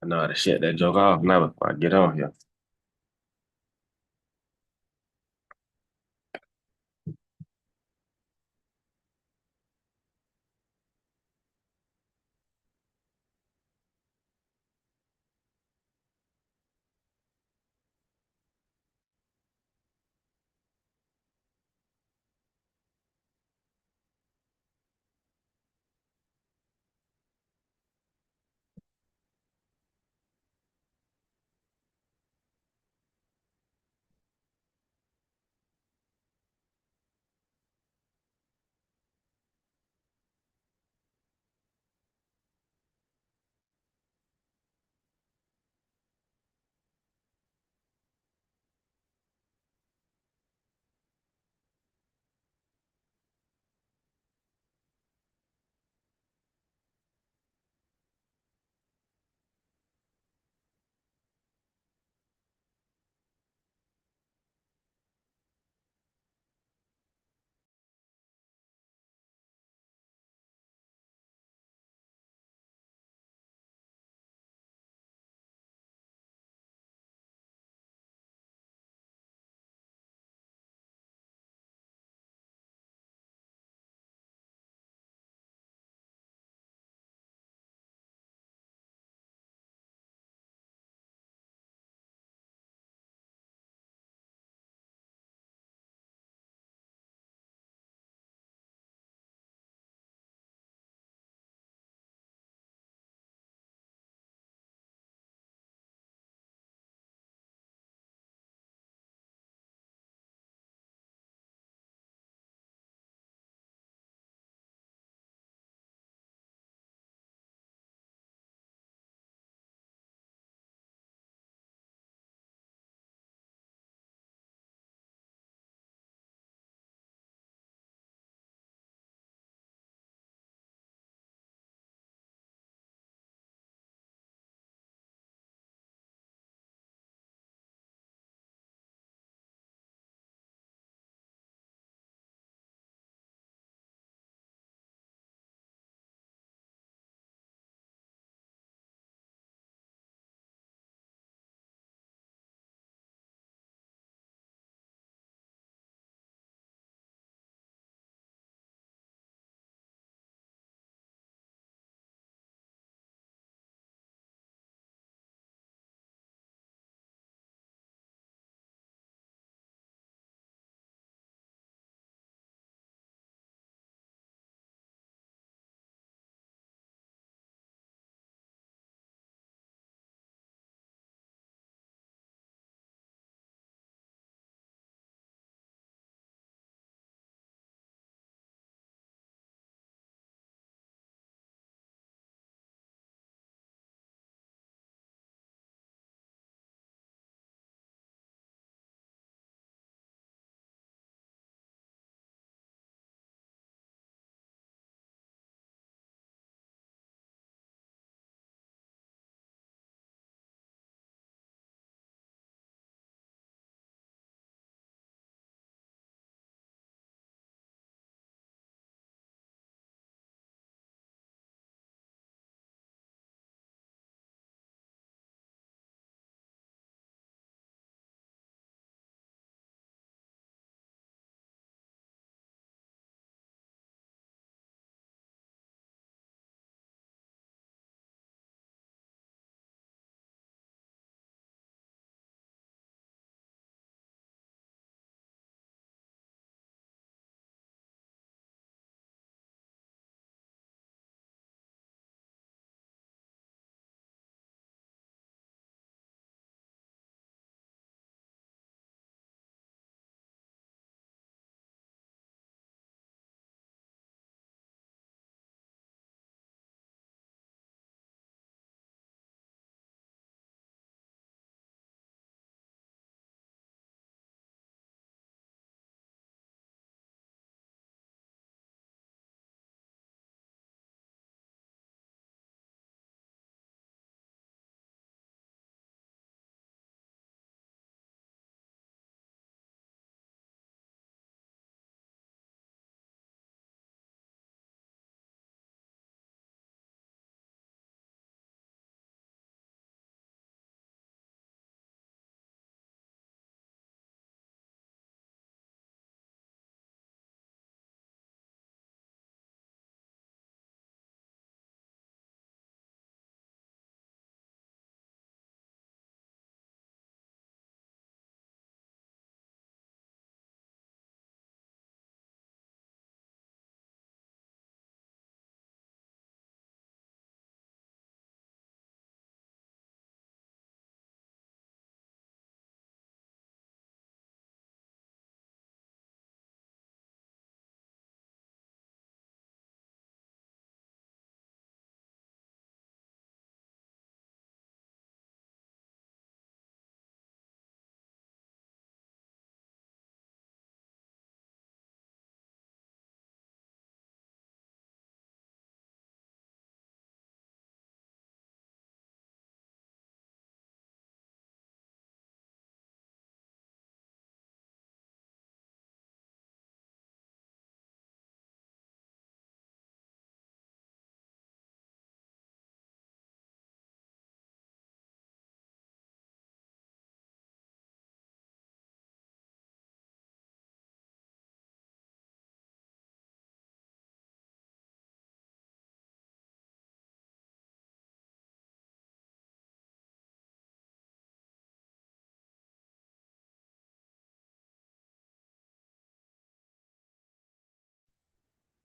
I know how to shut that joke off now before I get on here.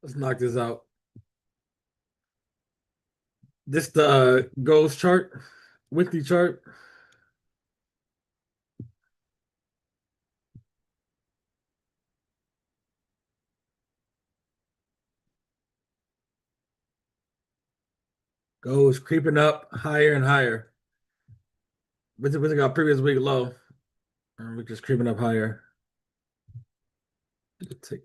Let's knock this out. This the goals chart, weekly chart. Goes creeping up higher and higher. We got previous week low, and we're just creeping up higher. Take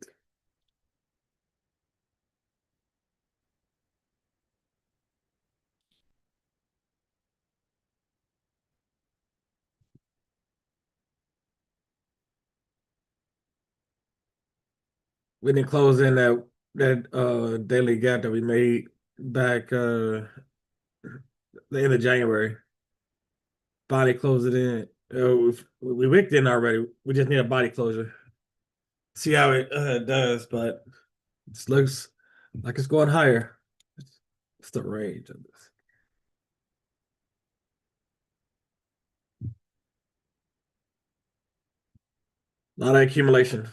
we didn't close in that daily gap that we made back the end of January. Body closed it in. We wicked in already. We just need a body closure. See how it does, but this looks like it's going higher. It's the range of this. A lot of accumulation.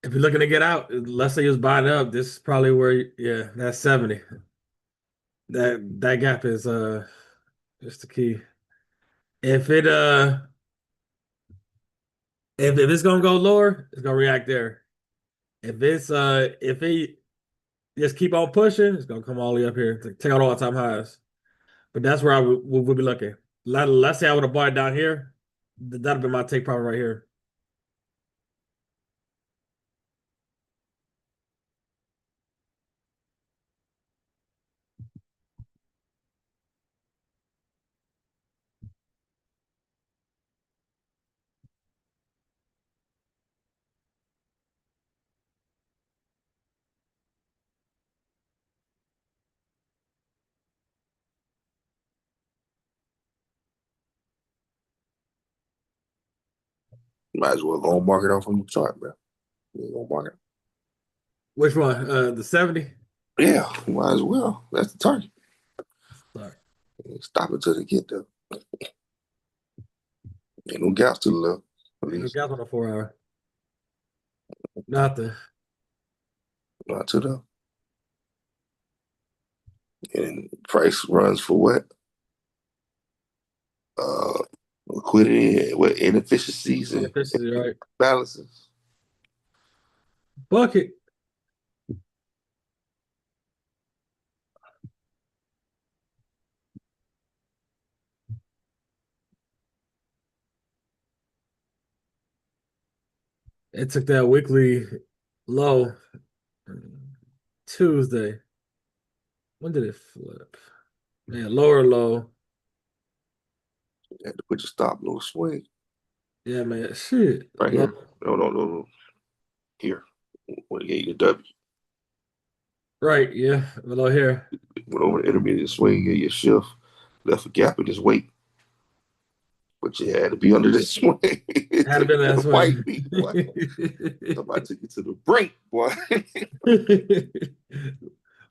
If you're looking to get out, let's say you was buying up, this is probably where, yeah, that's 70. That gap is just the key. If it if it's gonna go lower, it's gonna react there. If it just keep on pushing, it's gonna come all the way up here, take out all time highs. But that's where I would be looking. Let's say I would have bought it down here, that'd be my take profit right here. Might as well go and mark it off from the chart, bro. You go mark it. Which one? The 70? Yeah, might as well. That's the target. Sorry. Stop it till they get there. Ain't no gaps to the left. At Ain't no least gap on the 4 hour. Nothing. not to the. And price runs for what? Uh, liquidity, what inefficiencies and Inefficiency, right? balances. Bucket. It took that weekly low Tuesday. When did it flip? Yeah, lower low. You had to put your stop loss swing Yeah, man. Shit. right Low. here. No. Here. When you get your W. Right, yeah. Below here. Went over the intermediate swing, get your shift, left a gap and just wait. But you had to be under this swing. It Had to took been you to that the white way. meat, boy. Somebody took you to the brink, boy.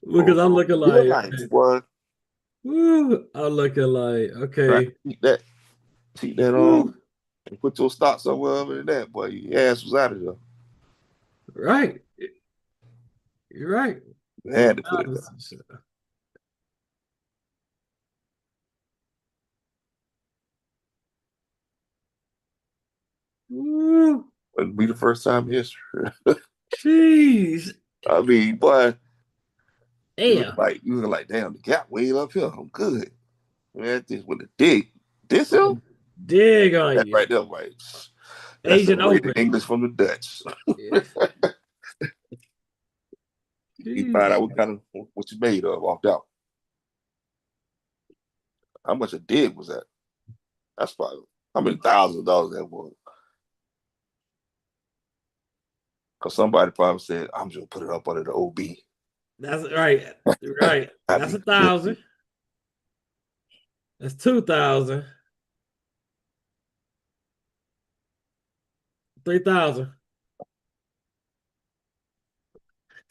Because I'm looking Real like, life, boy. woo, I'm looking like, Try okay. to keep that on, Woo, and put your stock somewhere other than that, boy. Your ass was out of there. right. You're right. You had to put it there. Woo, Wouldn't be the first time in history. jeez. I mean, boy, Damn. you look like, damn, the gap way up here. I'm good. Man, this with the dig. This him? Dig on That you. right there, right? That's Asian separated Open. English from the Dutch. Yeah. You find Jeez. out what you made of, walked out. How much a dig was that? That's probably how many thousands of dollars that was. Because somebody probably said, I'm just gonna put it up under the OB. That's right. Right. I That's be 1,000. That's 2,000. 3,000.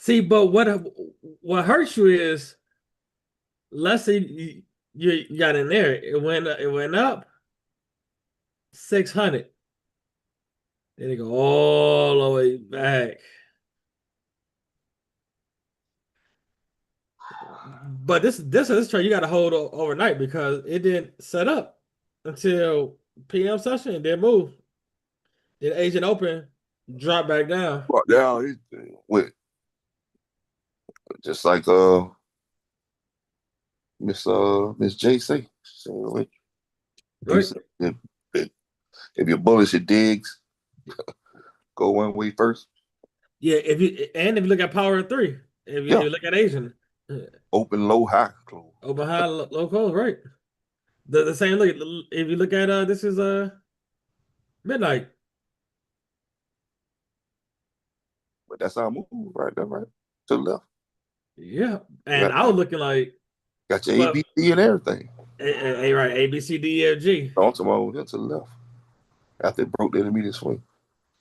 See, but what hurts you is, let's say you got in there, it went up 600, then it go all the way back. But this trade you got to hold overnight because it didn't set up until PM session and then move. Then Asian Open drop back down. Brought down with just like Miss JC. So Right? if you're bullish at digs, go one way first. Yeah, if you look at Power 3, if you look at Asian, open, low, high, close. open, high, low, close, right? The same look. If you look at this is midnight. But that's how I move right there, right to the left. Yeah, and I was looking like got your ABC and everything. Right, A B C D E F G. On tomorrow to the left after it broke the intermediate swing.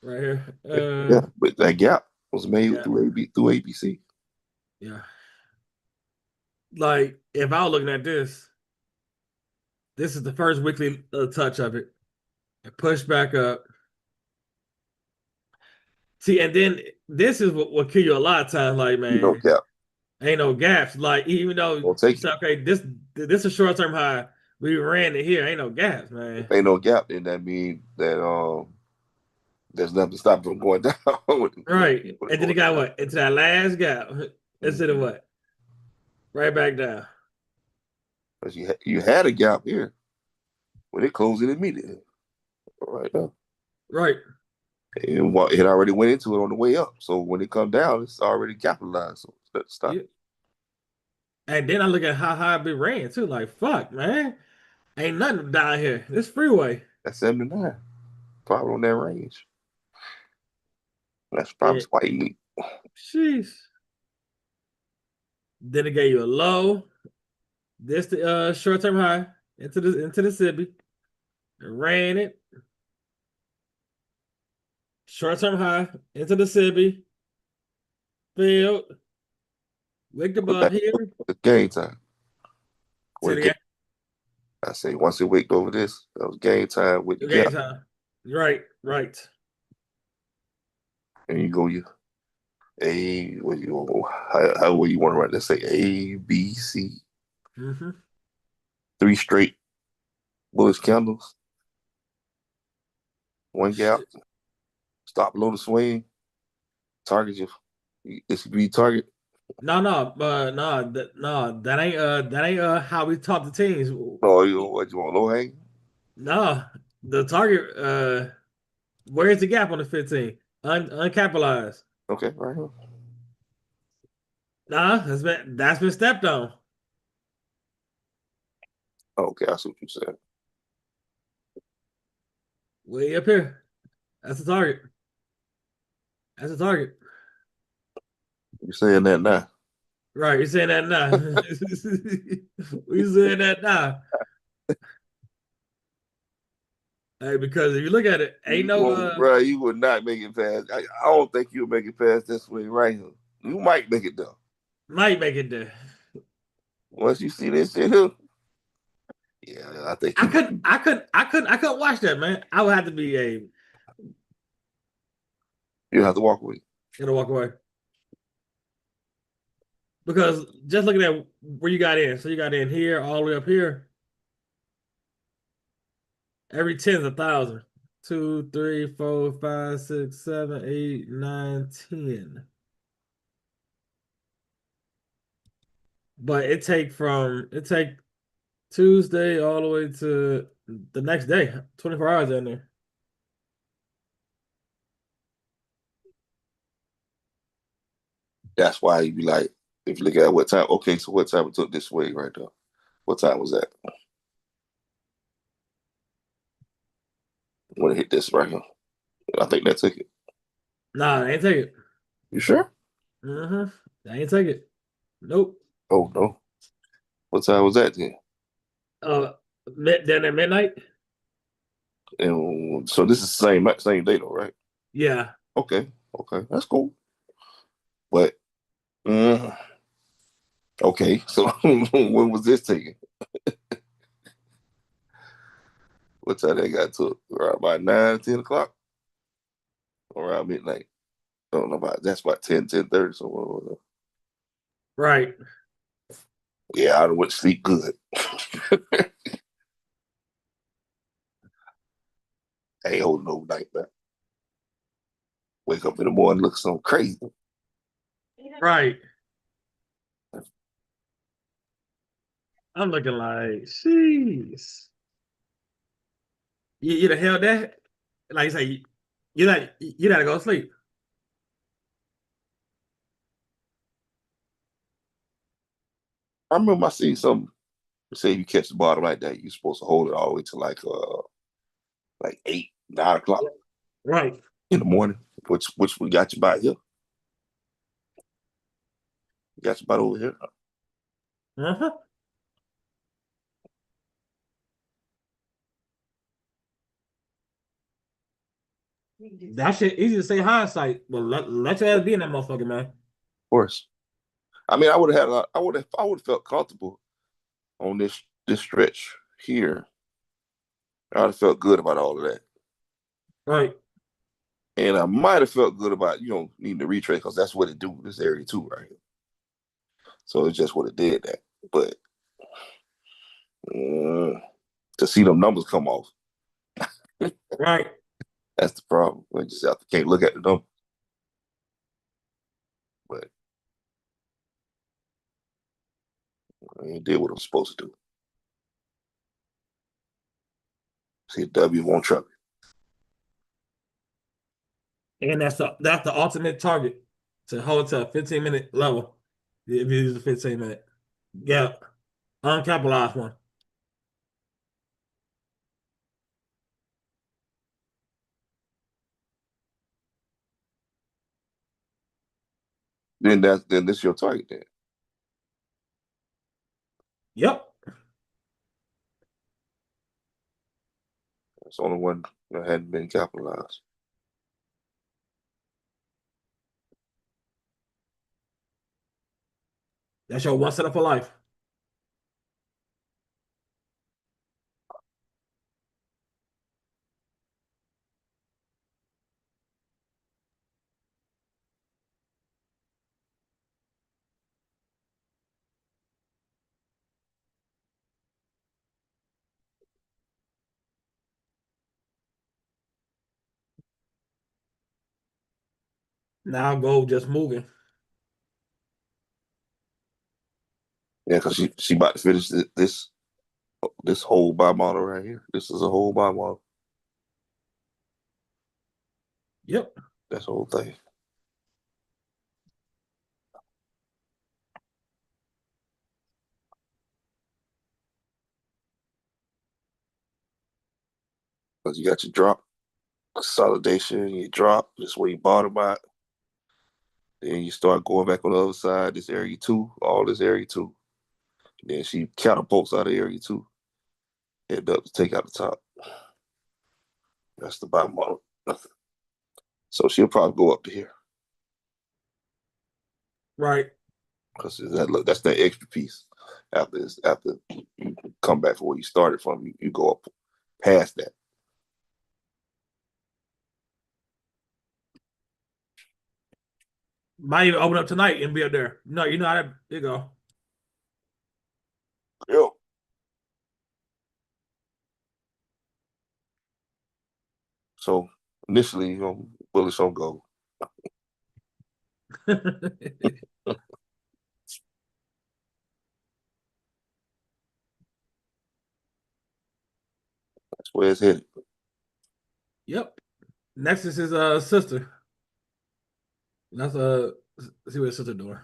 Right here. Yeah, but that gap was made through ABC. Yeah. Like if I was looking at this is the first weekly touch of it. It pushed back up. See, and then this is what kill you a lot of times. Like, man, no gap. Ain't no gaps. Like, even though you say, okay, this is a short term high, we ran it here. Ain't no gaps, man. If ain't no gap, then that means that there's nothing to stop from going down. Right. And then it got what? Into that last gap. Instead of what? Right back down. Because you had a gap here when it closed it immediately. Right now. Right. And it already went into it on the way up. So when it come down, it's already capitalized. So let's stop. Yeah. And then I look at how high it ran too. Like, fuck, man. Ain't nothing down here. This freeway. That's 79. Probably on that range. That's probably quite neat. Jeez. Then it gave you a low. This the short-term high into the SIBI. It ran it. Short-term high into the SIBI. Filled. Wicked above here. It's game time. Say it again. I say once it wicked over this, that was game time with the game gap. time. Right. And you go how you want to write? Let's say A, B, C. Mm-hmm. 3 straight bullish candles. 1 gap. Stop below the swing. Target your SB target. No, that ain't how we talk to teams. Oh, what you want, low hang? No, the target. Where's the gap on the 15? Uncapitalized. Okay, right here. Nah, that's been stepped on. Okay, I see what you said. Way up here. That's the target. That's the target. You're saying that now. Right, you're saying that now. We saying that now. Hey, because if you look at it, ain't bro, you would not make it past. I don't think you'll make it past this way right here. You might make it though. Might make it there. Once you see this shit here, yeah, I think I couldn't watch that, man. I would have to be you have to walk away. Gotta walk away. Because just looking at where you got in, so you got in here, all the way up here. Every 10 is 1,000. 2, 3, 4, 5, 6, 7, 8, 9, 10. But it take Tuesday all the way to the next day, 24 hours in there. That's why you be like, if you look at what time, okay, so what time it took this way right there? What time was that? When it hit this right here. I think that took it. Nah, I ain't take it. You sure? Mm-hmm. I ain't take it. Nope. Oh no. What time was that then? Then at midnight. And so this is the same day though, right? Yeah. Okay. That's cool. But Mm. Okay, so when was this taken? What time they got to? Around about 9, 10 o'clock? Around midnight. I don't know about that's about 10, 10:30. So Right. yeah, I went to sleep good. I ain't holding overnight, man. Wake up in the morning, look so crazy. Right. I'm looking like, jeez. You'd have held that. Like you say, you gotta go to sleep. I remember I seen something say you catch the bottom like that, you're supposed to hold it all the way to like 8, 9 o'clock Right. in the morning, which we got you by here. We got you by over here. Uh-huh. That shit easy to say hindsight. Well, let your ass be in that motherfucker, man. Of course. I mean, I would have felt comfortable on this stretch here. I would have felt good about all of that. Right. And I might have felt good about, needing to retrace because that's what it do, this area too, right here. So it's just what it did that. But to see them numbers come off, Right. that's the problem. We just can't look at the numbers. But it did what it was supposed to do. See, W won't trouble. And that's the ultimate target to hold to a 15-minute level. If you use a 15-minute. Yeah. Uncapitalized one. Then this is your target then. Yep. It's the only one that hadn't been capitalized. That's your one setup for life. Now gold just moving. Yeah, because she about to finish this whole buy model right here. This is a whole buy model. Yep. That's the whole thing. Because you got your drop, consolidation, you drop, this where you bottom out. Then you start going back on the other side, this area two, all this area two. Then she catapults out of area two, head up to take out the top. That's the buy model. So she'll probably go up to here. Right. Because that's that extra piece. After you come back from where you started from, you go up past that. Might even open up tonight and be up there. No, you know how that you go. Yeah. So initially, bullets on gold. That's where it's headed. Yep. Next is his sister. Let's see what his sister doing.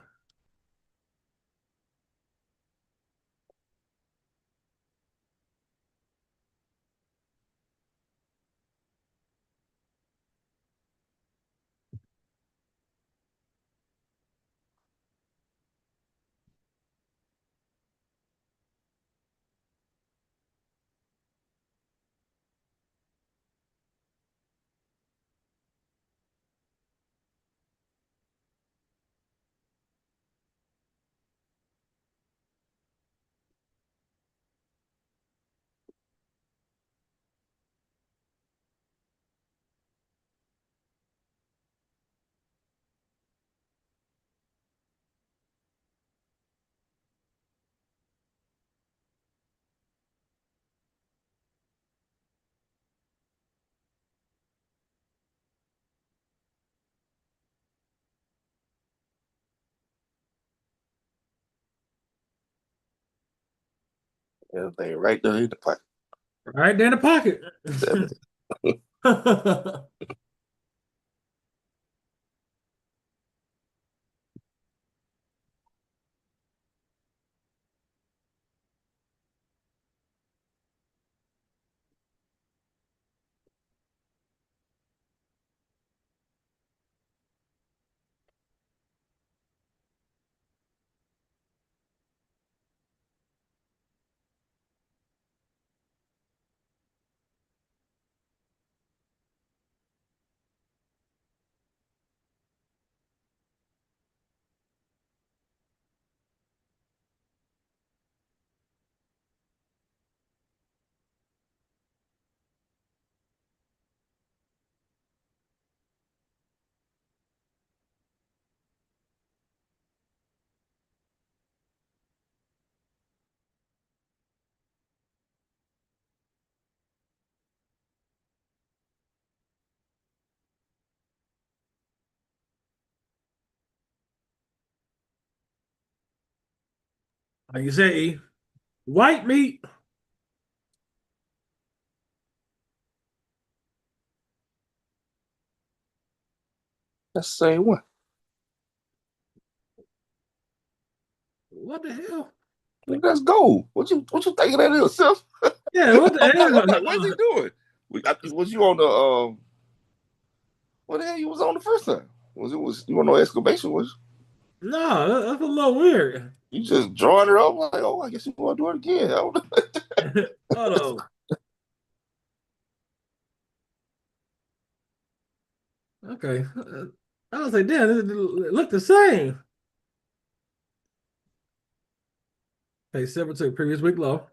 Everything right there in the pocket. Right there in the pocket. 70. Like you say, white meat. That's the same one. What the hell? Let's go. What you thinking that is, Seth? Yeah, what the hell? I'm like, what's he doing? Was you on the what the hell you was on the first time? Was you on no exclamation? Was No, that's a little weird. you just drawing her up like, oh, I guess you want to do it again? I don't know. Hold on. Okay. I was like, damn, it looked the same. Okay, silver took previous week low.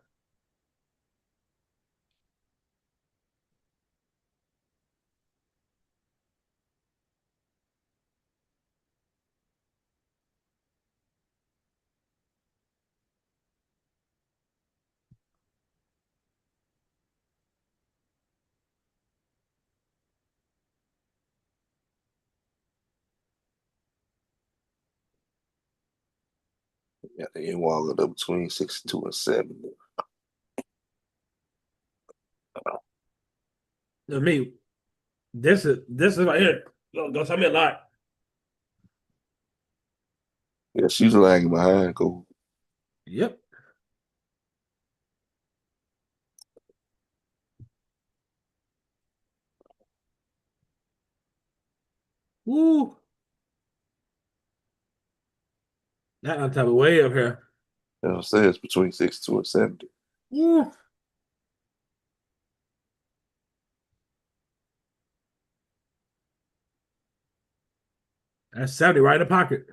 Yeah, they ain't walking up between 62 and 70. To me, this is right here. Don't tell me a lot. Yeah, she's lagging behind. Go. Yep. Woo. That on top of way up here. You know what I'm saying? It's between 62 and 70. Woo. That's 70 right in the pocket.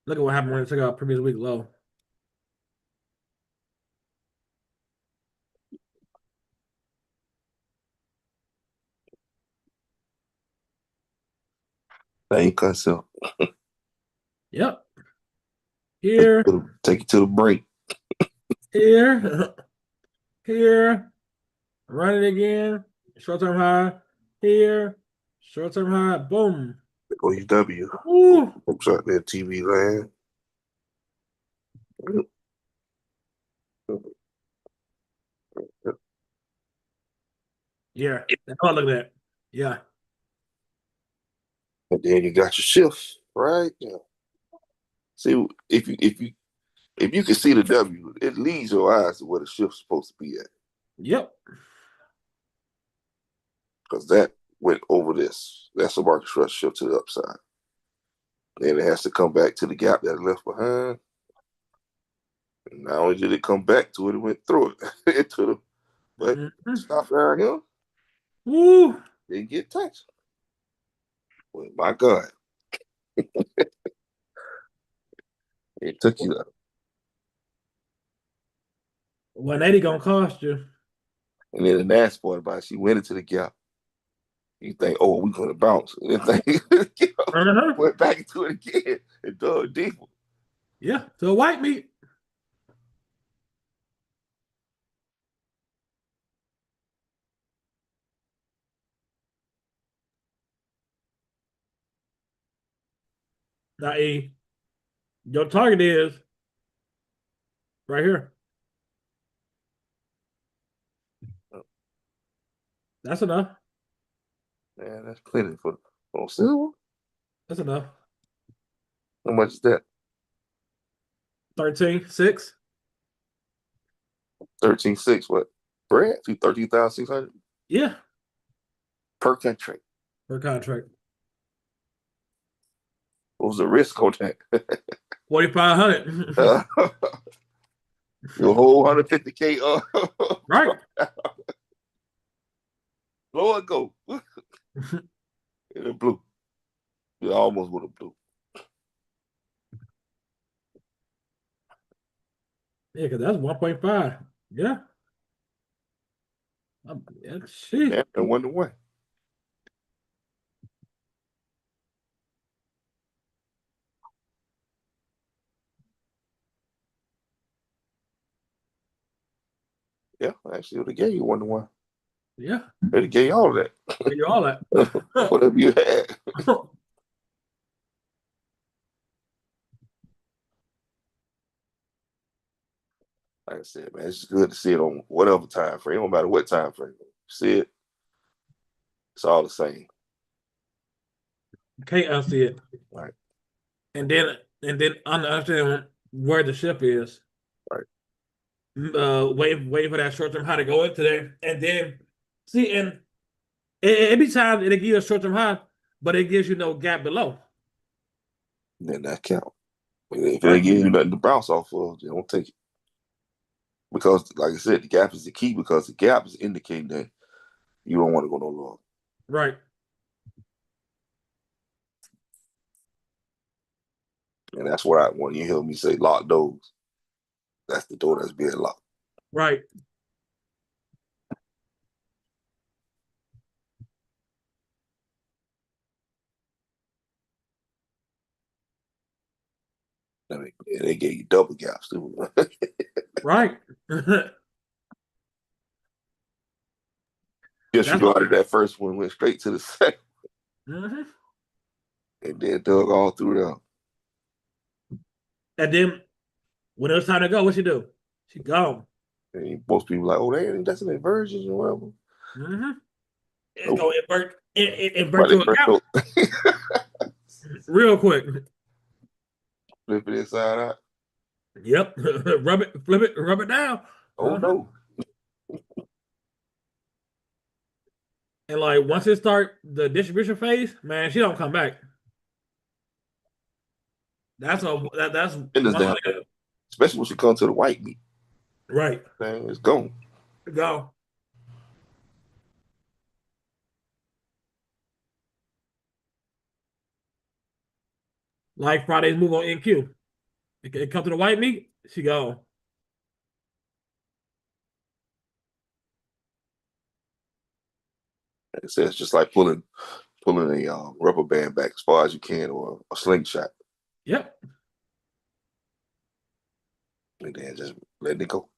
Look at what happened when it took out previous week low. That ain't concept. Yep. Here, Take it to the break. here, here. Run it again. Short term high. Here. Short term high. Boom. OUW. Woo. Folks out there, TV land. Yeah. Oh, look at that. Yeah. And then you got your shift, right? Yeah. See, if you can see the W, it leads your eyes to where the shift's supposed to be at. Yep. Because that went over this. That's a market stress shift to the upside. Then it has to come back to the gap that it left behind. And not only did it come back to it, it went through it into the but stop down here. Woo. Didn't get touched. Well, my God. It took you out. 180 gonna cost you. And then the nasty part about it, she went into the gap. You think, oh, we're going to bounce. And then went back into it again and dug deeper. Yeah. So white meat. Now, E, your target is right here. That's enough. Man, that's plenty for silver. That's enough. How much is that? 13.6. 13.6. What? Brad? 13,600 Yeah, per contract. per contract. What was the risk on that? 4,500. Your whole 150K. Right. Lord go. In the blue. You almost with a blue. Yeah, because that's 1.5. Yeah. Shit. Yeah, and 1-1. Yeah, actually, they gave you 1-1. Yeah. They gave you all of that. Give you all that. Whatever you had. Like I said, man, it's just good to see it on whatever time frame. It don't matter what time frame. See it, it's all the same. Can't unsee it. Right. And then understand where the ship is. Right. Waiting for that short term high to go into there. And then see, and every time it gives you a short term high, but it gives you no gap below. Then that count. If they give you nothing to bounce off of, they don't take it. Because, like I said, the gap is the key because the gap is indicating that you don't want to go no longer. Right. And that's what when you hear me say lock doors, that's the door that's being locked. Right. I mean, they gave you double gaps too. Right. Just regarded that first one, went straight to the second. Mm-hmm. And then dug all through them. And then when it was time to go, what she do? She gone. And most people like, oh, that's an inversion or whatever. Mm-hmm. It's Nope. gonna invert your account real quick. Flip it inside out. Yep. Rub it, flip it, rub it down. Oh no. And like once it start the distribution phase, man, she don't come back. That's especially when she comes to the white meat. Right. Man, it's gone. Go. Like Friday's move on NQ. It come to the white meat, she go. Like I said, it's just like pulling a rubber band back as far as you can, or a slingshot. Yep. And then just letting it go.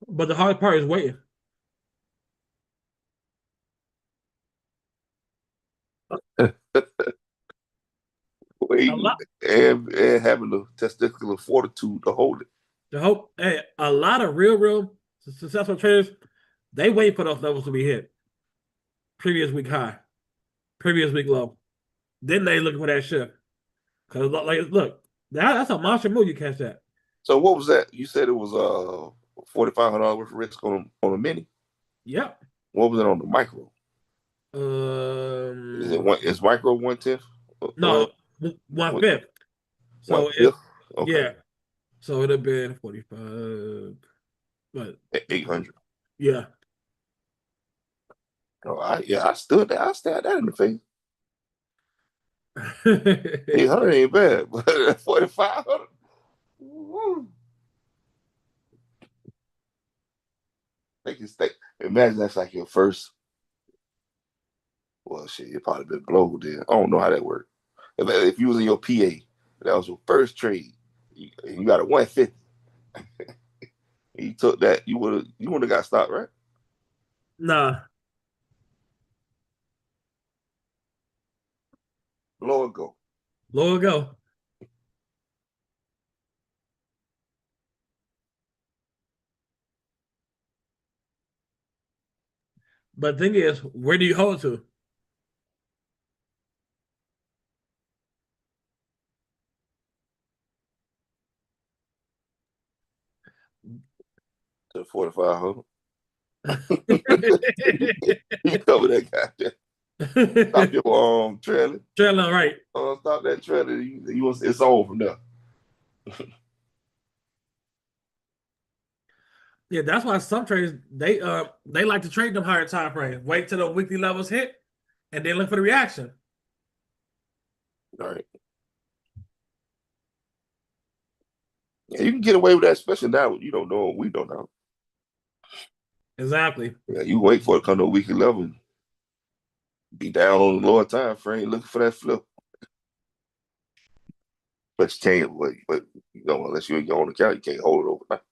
But the hard part is waiting. Waiting and having the testicular fortitude to hold it. The hope, hey, a lot of real successful traders, they wait for those levels to be hit. Previous week high, previous week low. Then they looking for that shift. Because look, that's a monster move. You catch that. So what was that? You said it was $4,500 worth of risk on a mini. Yep. What was it on the micro? Is micro 1/10? No, 1/5. So 1/5? Okay. Yeah. So it'd have been 45. But 800. Yeah. Oh, I stood there. I stared that in the face. 800 ain't bad, but 4,500. Imagine that's like your first. Well, shit, you probably been blowed then. I don't know how that worked. If you was in your PA, that was your first trade, you got a 150. You took that, you would have got stopped, right? Nah. Lower go. Lower go. But the thing is, where do you hold to? To 4,500. You cover that goddamn. Stop your trailing. Trailing, right. Stop that trailing. It's on from there. Yeah, that's why some traders they like to trade them higher time frames. Wait till the weekly levels hit, and then look for the reaction. All right. Yeah, you can get away with that, especially now when you don't know what we don't know. Exactly. Yeah, you wait for it to come to a weekly level and be down on the lower time frame looking for that flip. But you can't wait. But unless you're in your own account, you can't hold it overnight.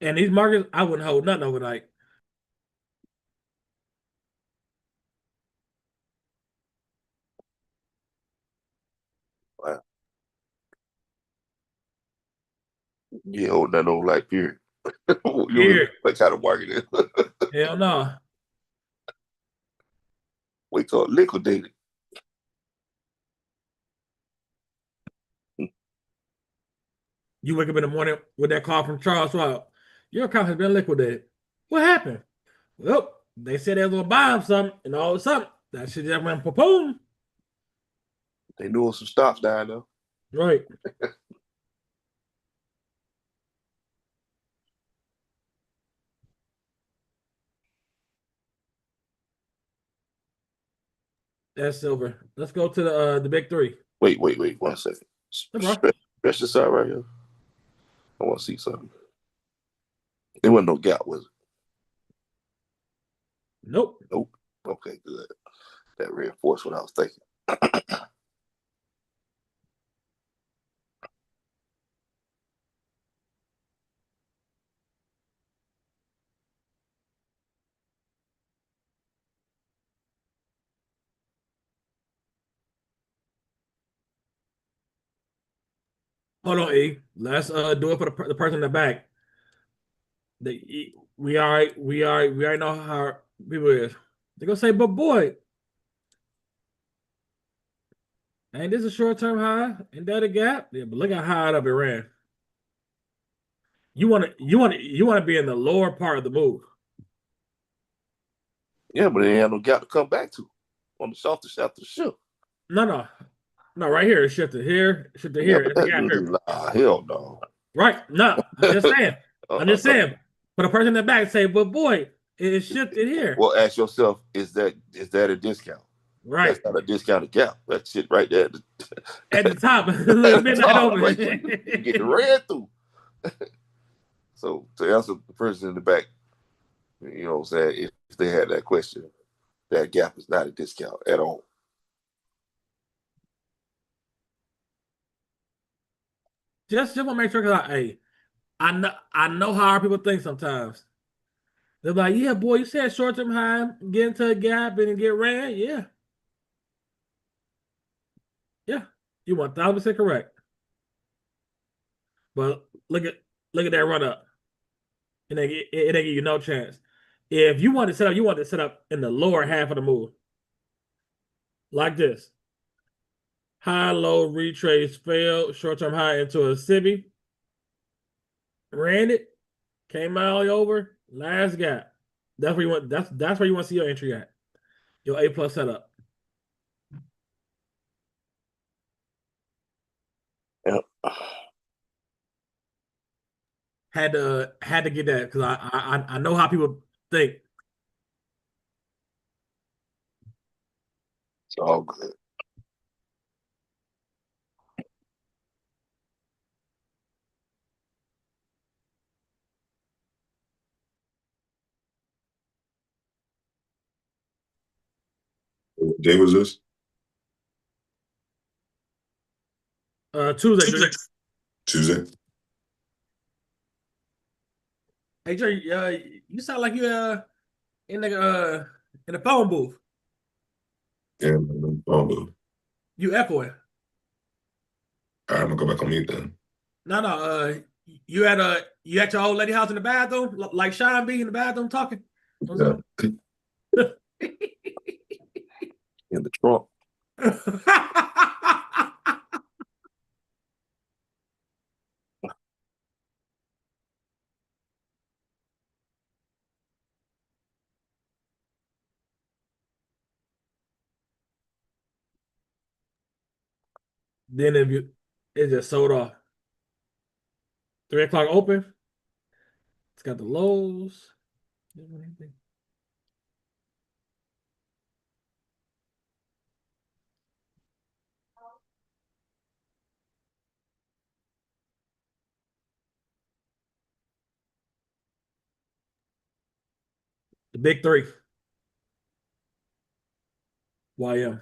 And these markets, I wouldn't hold nothing overnight. Wow. You hold that overnight period. Here. What kind of market is? Hell no. Wait till it liquidated. You wake up in the morning with that call from Charles Schwab. Your account has been liquidated. What happened? Well, they said they was gonna buy him something, and all of a sudden, that shit just went boom. They knew some stops down there. Right. That's silver. Let's go to the big three. Wait 1 second. Stretch this out right here. I want to see something. There wasn't no gap, was it? Nope. Okay, good. That reinforced what I was thinking. Hold on, E. Let's do it for the person in the back. We already know how people is. They're gonna say, but boy, ain't this a short-term high? Ain't that a gap? Yeah, but look how high up it ran. You wanna be in the lower part of the move. Yeah, but they ain't no gap to come back to on the soft after the shift. No, right here. It shifted here, shifted here. It's a gap here. Hell no. Right. No, I'm just saying. I'm just saying. But the person in the back say, but boy, it shifted here. Well, ask yourself, is that a discount? Right. That's not a discounted gap. That shit right there. At the top. Midnight open. Right, you get ran through. So to answer the person in the back, you know what I'm saying, if they had that question, that gap is not a discount at all. Just want to make sure, because I know how our people think sometimes. They're like, yeah, boy, you said short-term high, get into a gap and get ran. Yeah. Yeah. You 1,000% correct. But look at that run up. And it give you no chance. If you want to set up, you want to set up in the lower half of the move. Like this. High, low, retrace, fail, short-term high into a civvy. Ran it, came out over, last gap. That's where you want. That's where you want to see your entry at. Your A+ setup. Yep. Had to get that because I know how people think. It's all good. What day was this? Tuesday. Tuesday. Hey Trey, you sound like you in the phone booth. Yeah, You echoing. all right, I'm gonna go back on mute then. No, no. You at your old lady house in the bathroom, like Sean B in the bathroom talking. Yeah. In the trunk. Then if you, it just sold off. 3 o'clock open. It's got the lows. The big three. YM.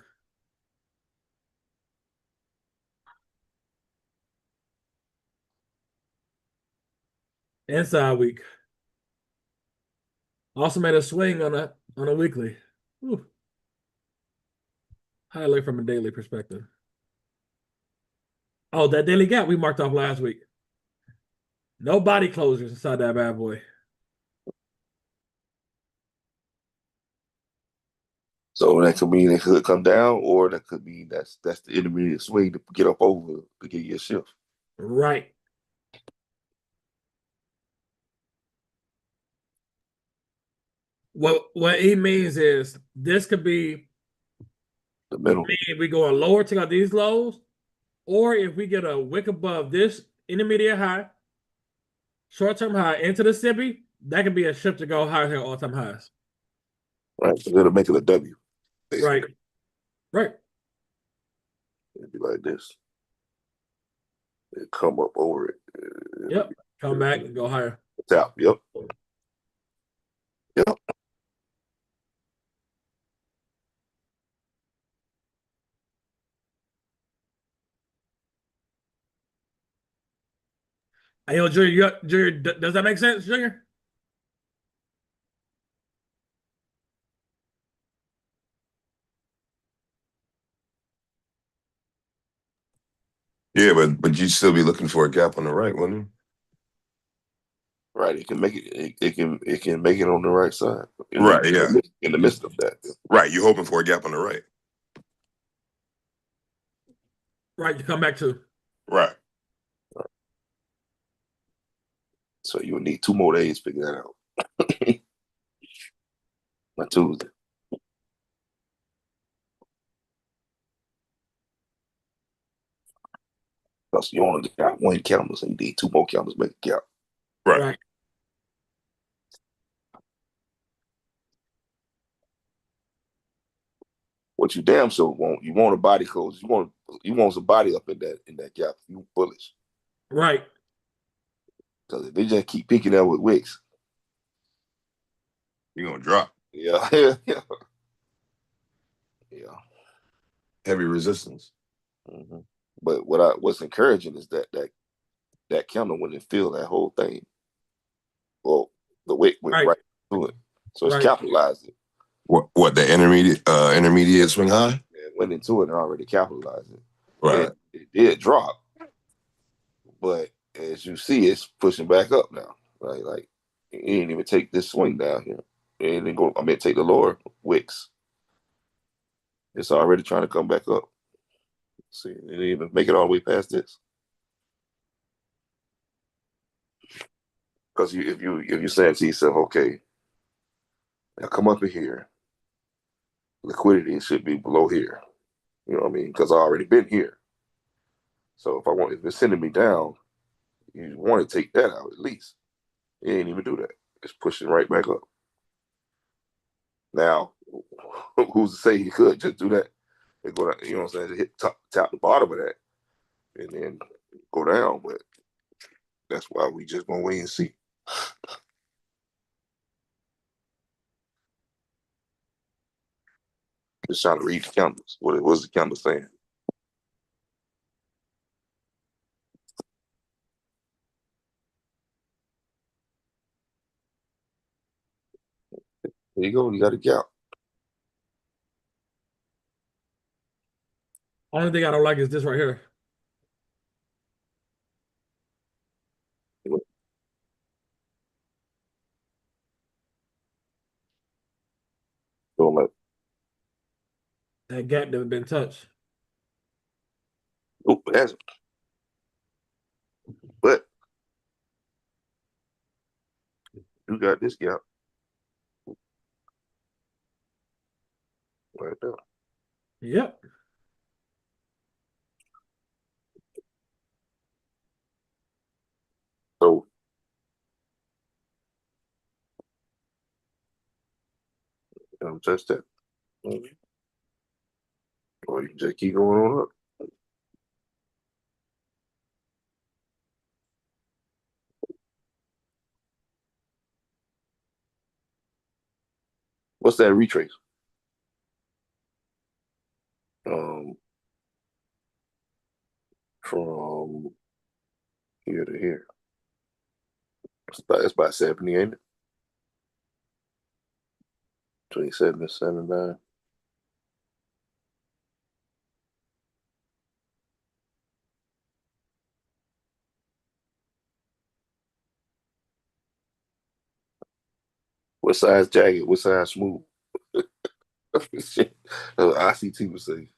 Inside week. Also made a swing on a weekly. Whew. Highlight from a daily perspective. Oh, that daily gap we marked off last week. No body closures inside that bad boy. So that could mean it could come down, or that could mean that's the intermediate swing to get up over to get you a shift. Right. What he means is this could be The middle. if we go lower, take out these lows, or if we get a wick above this intermediate high, short-term high into the SIBI, that could be a shift to go higher than all-time highs. Right. So it'll make it a W. Basically. Right. Right. It'd be like this. It'd come up over it. Yep. Come back and go higher. Tap. Yep. Yep. Hey, yo, Junior, does that make sense, Junior? Yeah, but you'd still be looking for a gap on the right, wouldn't you? Right. It can make it. It can make it on the right side. Right, yeah. In the midst of that. Right, you're hoping for a gap on the right. Right, to come back to. Right. So you would need 2 more days to figure that out. By Tuesday. Because you only got 1 candle, so you need 2 more candles to make a gap. Right. What you damn sure want, you want a body close. You want some body up in that gap. You bullish. Right. Because if they just keep picking up with wicks, You're gonna drop. yeah, yeah. Heavy resistance. Mm-hmm. But what's encouraging is that candle when it filled that whole thing. Well, the wick went right through it. So it's capitalized it. What the intermediate swing high? It went into it and already capitalized it. Right. It did drop. But as you see, it's pushing back up now. Right? Like it didn't even take this swing down here. It didn't go, take the lower wicks. It's already trying to come back up. See, it didn't even make it all the way past this. Because if you're saying to yourself, okay, now come up in here, liquidity should be below here. You know what I mean? Because I already been here. So if it's sending me down, you want to take that out at least. It ain't even do that. It's pushing right back up. Now, who's to say he could just do that? And go down, you know what I'm saying? Hit tap the bottom of that and then go down. But that's why we just gonna wait and see. Just trying to read the candles. What was the candle saying? There you go. You got a gap. Only thing I don't like is this right here. Don't like. That gap never been touched. Nope, it hasn't. But you got this gap right there. Yep. So touch that. Or you can just keep going on up. What's that retrace? From here to here. It's about 70, ain't it? 27 and 79. What size jacket? What size smooth? ICT would say.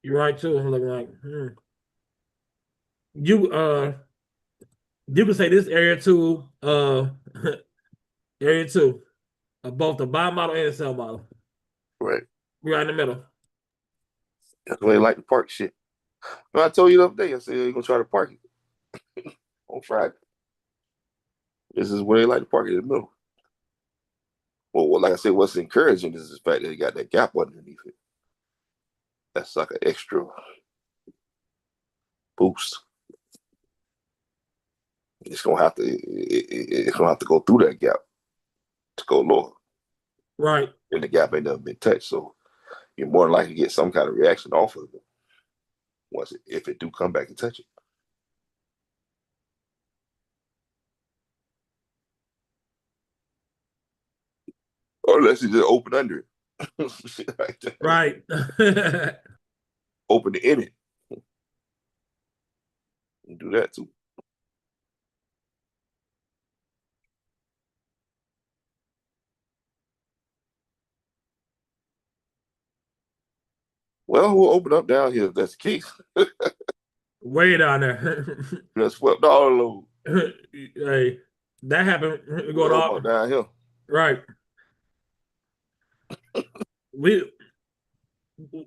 You're right too. I'm looking like you you can say this area two area two of both the buy model and the sell model. Right. Right in the middle. That's why they like to park shit. Well, I told you the other day, I said you're gonna try to park it on Friday. This is where they like to park it in the middle. Well, like I said, what's encouraging is the fact that they got that gap underneath it. That's like an extra boost. It's gonna have to it's gonna have to go through that gap to go lower. Right. And the gap ain't never been touched. So you're more likely to get some kind of reaction off of it if it do come back and touch it. Or unless it just open under it. Right. Open in it. And do that too. Well, we'll open up down here if that's the case. Way down there. Just swept all over. Hey, that happened going Well, on down here. right. We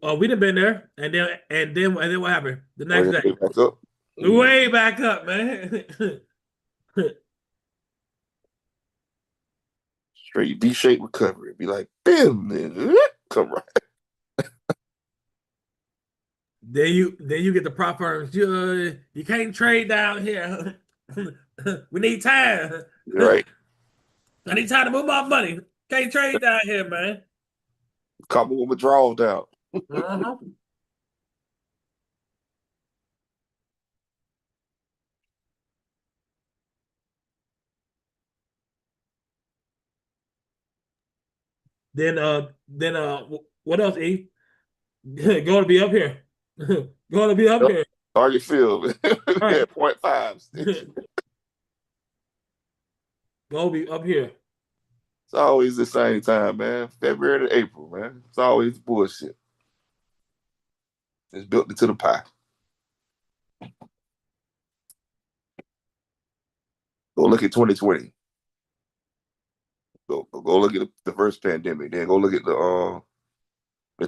done been there, and then what happened the next day? Back up. Way back up, man. Straight V-shaped recovery. Be like, bam, come right. Then you get the prop firms. You can't trade down here. We need time. Right. I need time to move my money. Can't trade down here, man. Couple with withdrawals down. Uh-huh. Then what else, E? Going to be up here. Going to be up here. Target field. Right. 0.5. Go be up here. It's always the same time, man. February to April, man. It's always bullshit. It's built into the pie. Go look at 2020. Go look at the first pandemic. Then go look at the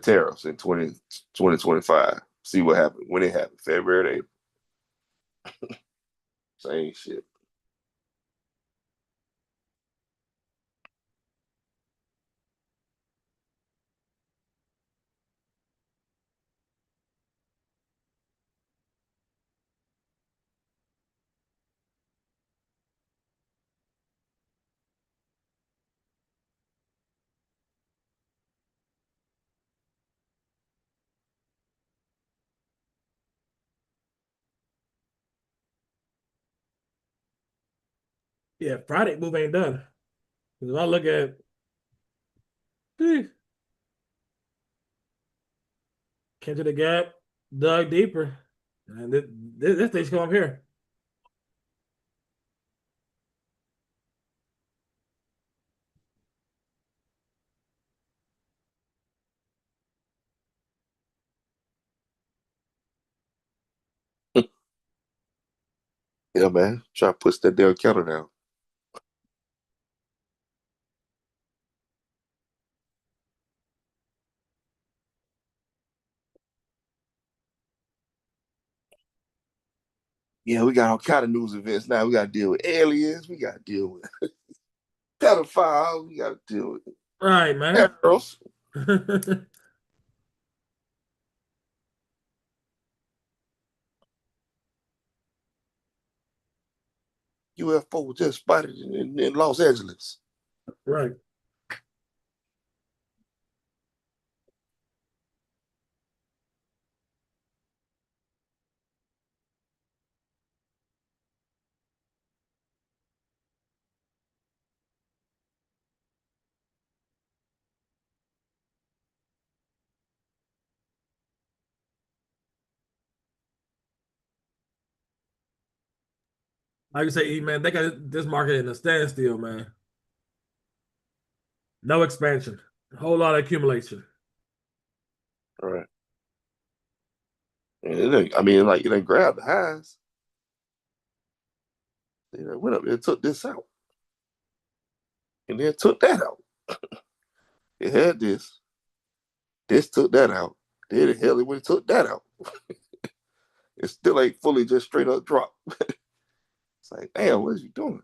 tariffs in 2025. See what happened. When it happened. February to April. Same shit. Yeah, Friday move ain't done. If I look at came to the gap, dug deeper, and this thing's come up here. Yeah, man. Try to push that damn counter down. Yeah, we got all kind of news events now. We got to deal with aliens. We got to deal with pedophiles. We got to deal with Right, man. girls. UFO just spotted in Los Angeles. Right. Like you say, man, they got this market in a standstill, man. No expansion. A whole lot of accumulation. All right. And it ain't grabbed the highs. It went up and took this out. And then took that out. It had this. This took that out. Then it hell it went and took that out. It still ain't fully just straight up drop. It's like, damn, what is you doing?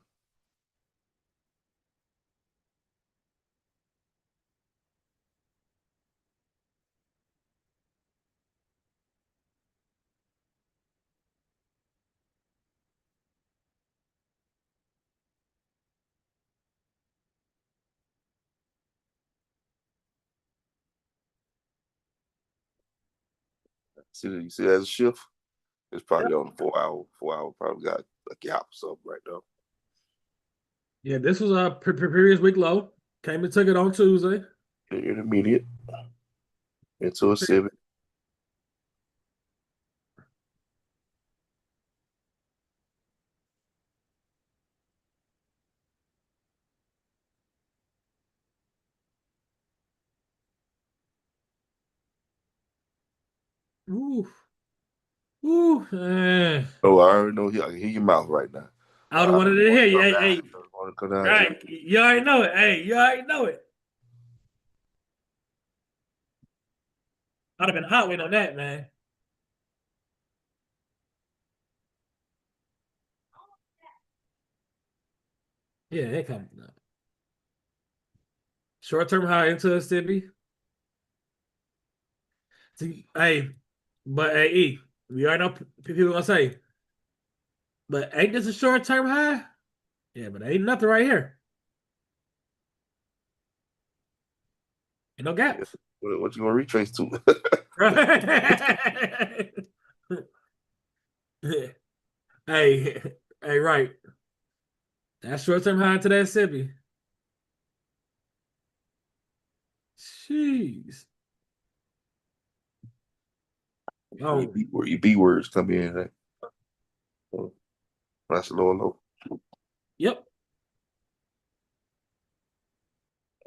You see that shift? It's probably on the 4 hour. 4 hour probably got a gap or something right now. Yeah, this was a previous week low. Came and took it on Tuesday. Intermediate into a 7. Ooh. Ooh. Oh, I already know. I can hear your mouth right now. I would have wanted to hear you. Hey, I want to come down. right. You already know it. Hey, you already know it. I'd have been hot waiting on that, man. Yeah, it comes up. Short-term high into a city. See, hey, but hey, E, we already know people gonna say, but ain't this a short-term high? Yeah, but ain't nothing right here. Ain't no gap. What you gonna retrace to? Hey, hey, right. That's short-term high to that Sippy. Jeez. Oh, Your B words come in. Right? That's a low. yep.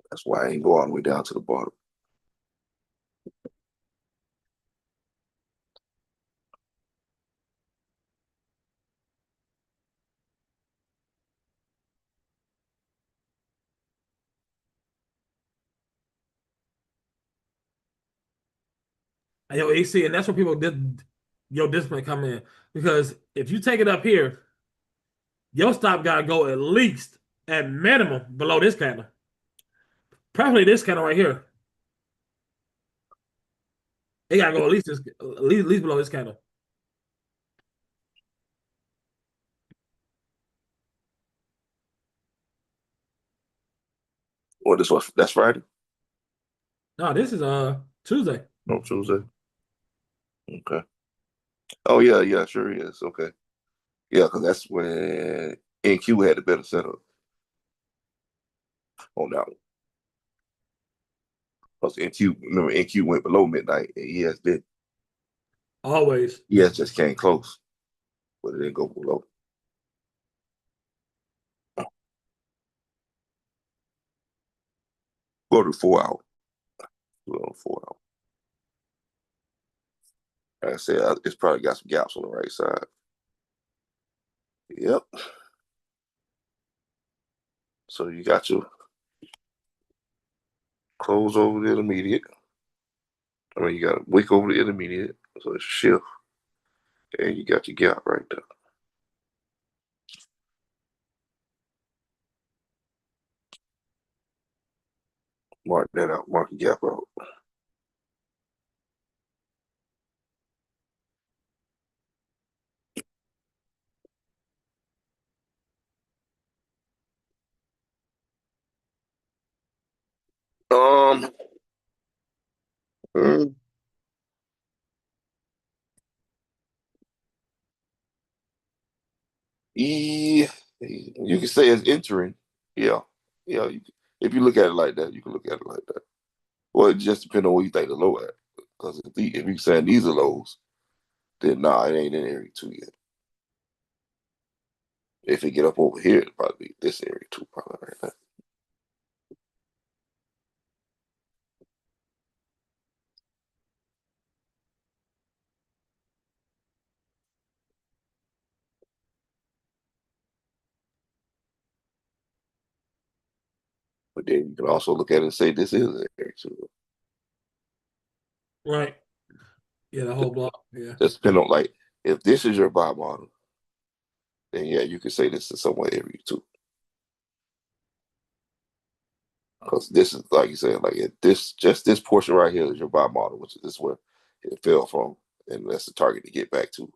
That's why I ain't go all the way down to the bottom. Yo, AC, and that's where people did your discipline come in. Because if you take it up here, your stop gotta go at least at minimum below this candle. Probably this candle right here. It gotta go at least below this candle. Or that's Friday? No, this is Tuesday. No, Tuesday. Okay. Oh yeah, sure is. Okay. Yeah, because that's when NQ had the better setup on that one. Plus NQ, remember NQ went below midnight, and ES did. Always. ES just came close, but it didn't go below. Go to 4 hour. Go on 4 hour. Like I said, it's probably got some gaps on the right side. Yep. So you got your close over the intermediate. I mean, you got a wick over the intermediate, so it's shift, and you got your gap right there. Mark that out. Mark the gap out. Um, mm, yeah, you can say it's entering. Yeah, yeah. If you look at it like that, you can look at it like that. Well, it just depends on what you think the low at. Because if you're saying these are lows, then nah, it ain't in area 2 yet. If it get up over here, it'll probably be this area 2, probably right now. But then you can also look at it and say this is an area 2. Right. Yeah, the whole block. Yeah. Just depend on, like, if this is your buy model, then yeah, you could say this is somewhere area 2. Because this is, like you said, like if this portion right here is your buy model, which is where it fell from, and that's the target to get back to,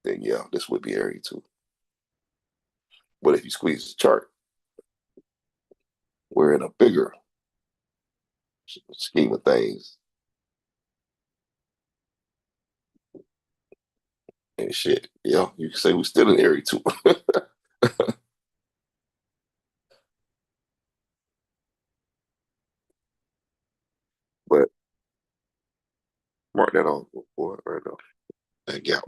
then yeah, this would be area 2. But if you squeeze the chart, we're in a bigger scheme of things. And shit, yeah, you can say we're still in area 2. But mark that on for it right now. That gap.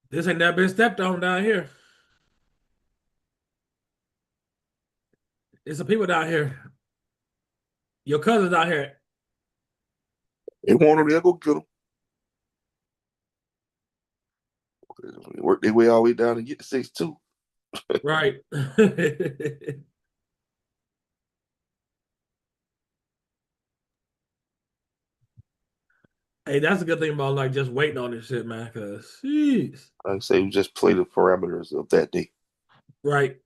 This ain't never been stepped on down here. There's some people down here. Your cousins out here. They want them, they'll go get them. Work their way all the way down and get to 6-2. Right. Hey, that's a good thing about like just waiting on this shit, man. Cause jeez. Like I say, we just play the parameters of that day. Right.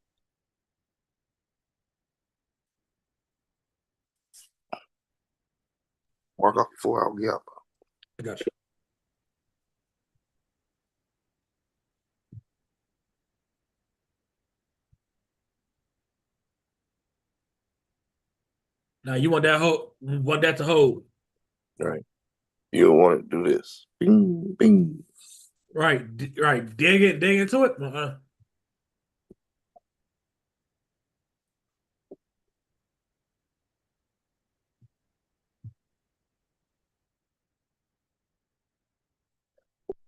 Mark off your 4 hour gap. I got you. Now you want that to hold. Right. You don't want to do this. Bing, bing. Right. Right. Dig into it.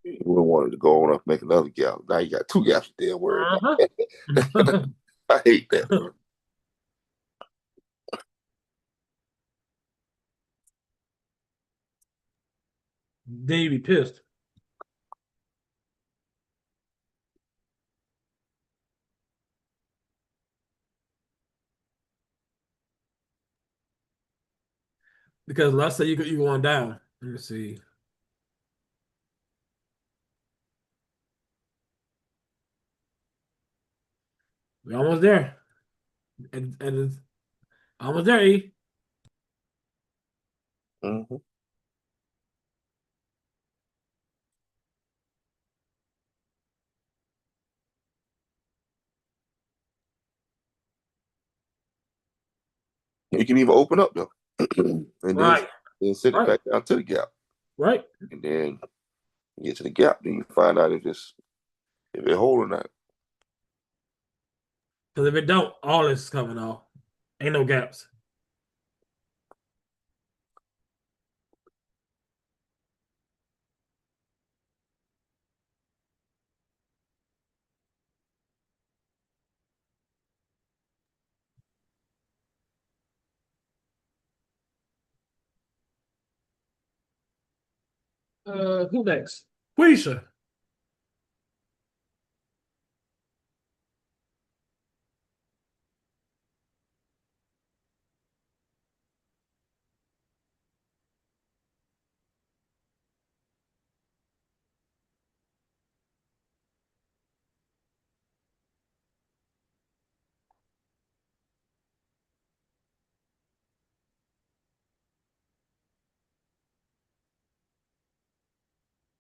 You wouldn't want it to go on up, make another gap. Now you got 2 gaps there. Worry about that. I hate that, bro. Then you be pissed. Because let's say you going down. Let me see. We're almost there. And it's almost there, E. Mm-hmm. You can even open up though, and Right. then send it Right. back down to the gap, Right. and then you get to the gap, then you find out if it's hold or not. Because if it don't, all this is coming off. Ain't no gaps. Who next? Quisha.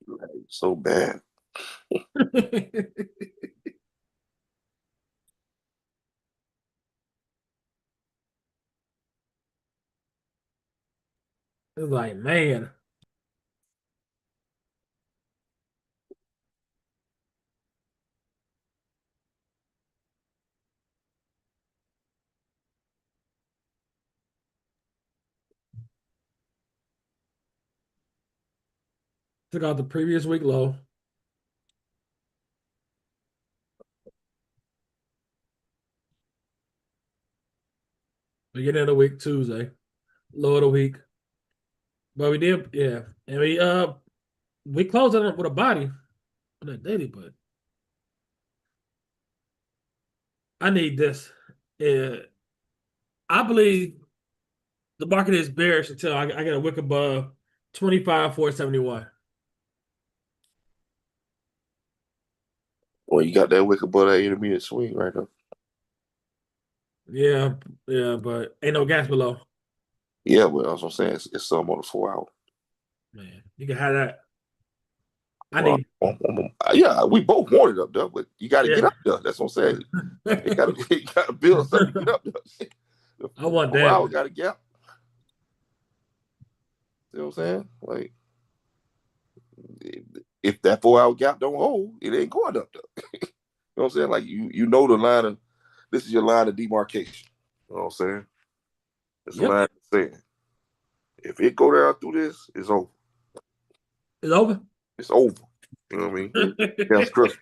Like, so bad. It's like, man. Took out the previous week low. Beginning of the week, Tuesday. Low of the week. But we did, yeah. And we closed it up with a body on that daily, but I need this. Yeah. I believe the market is bearish until I get a wick above 25,471. Well, you got that wick above that intermediate swing right now. Yeah, but ain't no gas below. Yeah, but that's what I'm saying. It's some on the 4 hour. Man, you can have that. Yeah, we both want it up there, but you got to get Yeah. up there. That's what I'm saying. You got to build something to get up there. I want 4 that. hour got a gap. See what I'm saying? Like, if that 4 hour gap don't hold, it ain't going up there. You know what I'm saying? Like, you know the line of, this is your line of demarcation. You know what I'm saying? It's a line saying, if it go down through this, it's over. It's over? It's over. You know what I mean? That's Christmas.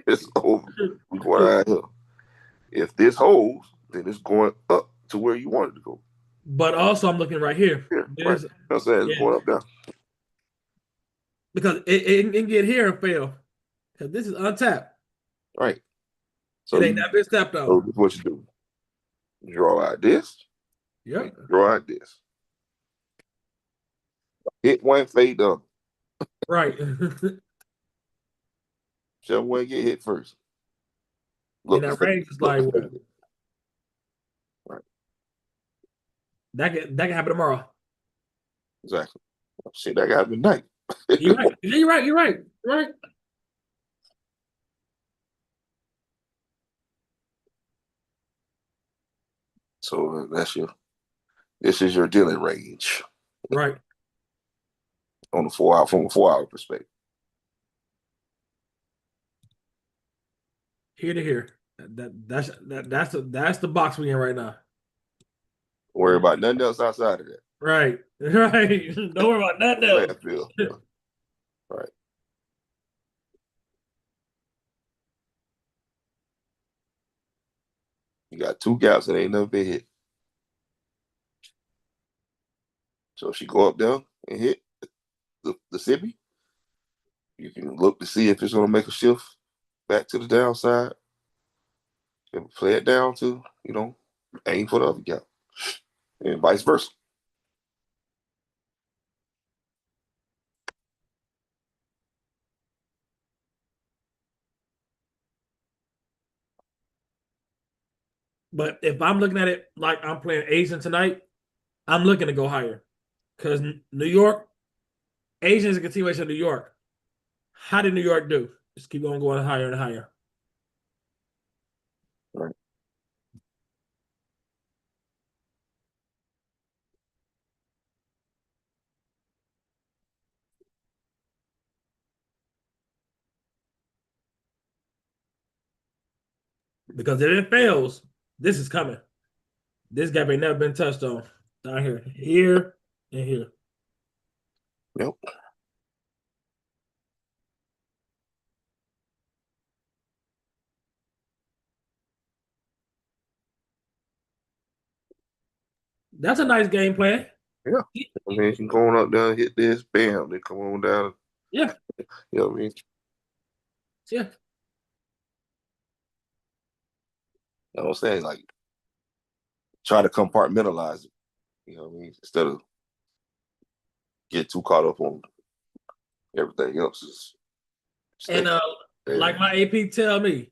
It's over. We're going out here. If this holds, then it's going up to where you want it to go. But also, I'm looking right here. Yeah, right. I'm saying it's going up now. Because it can get here and fail. Because this is untapped. Right. So it ain't that been stepped on. So this is what you do. Draw out this. Yep. Draw out this. Hit one, fade the other. Right. Whichever one get hit first. Look, and that range is like what? Right. That can happen tomorrow. Exactly. Shit, that got to be night. You're right. You're right. So this is your dealing range. Right. On the 4 hour, from a 4 hour perspective. Here to here. That's the box we in right now. Don't worry about nothing else outside of that. Right. Right. Don't worry about nothing else. Right. You got 2 gaps that ain't never been hit. So if she go up there and hit the SIBI, you can look to see if it's going to make a shift back to the downside and play it down to, aim for the other gap and vice versa. But if I'm looking at it like I'm playing Asian tonight, I'm looking to go higher. Because New York, Asian is a continuation of New York. How did New York do? Just keep on going higher and higher. Right. Because if it fails, this is coming. This gap ain't never been touched on. Down here, here, and here. Yep. That's a nice game plan. Yeah. I mean, you can go on up there, hit this, bam, then come on down. Yeah. You know what I mean? Yeah. You know what I'm saying? Like, try to compartmentalize it. You know what I mean? Instead of get too caught up on everything else. And like my AP tell me,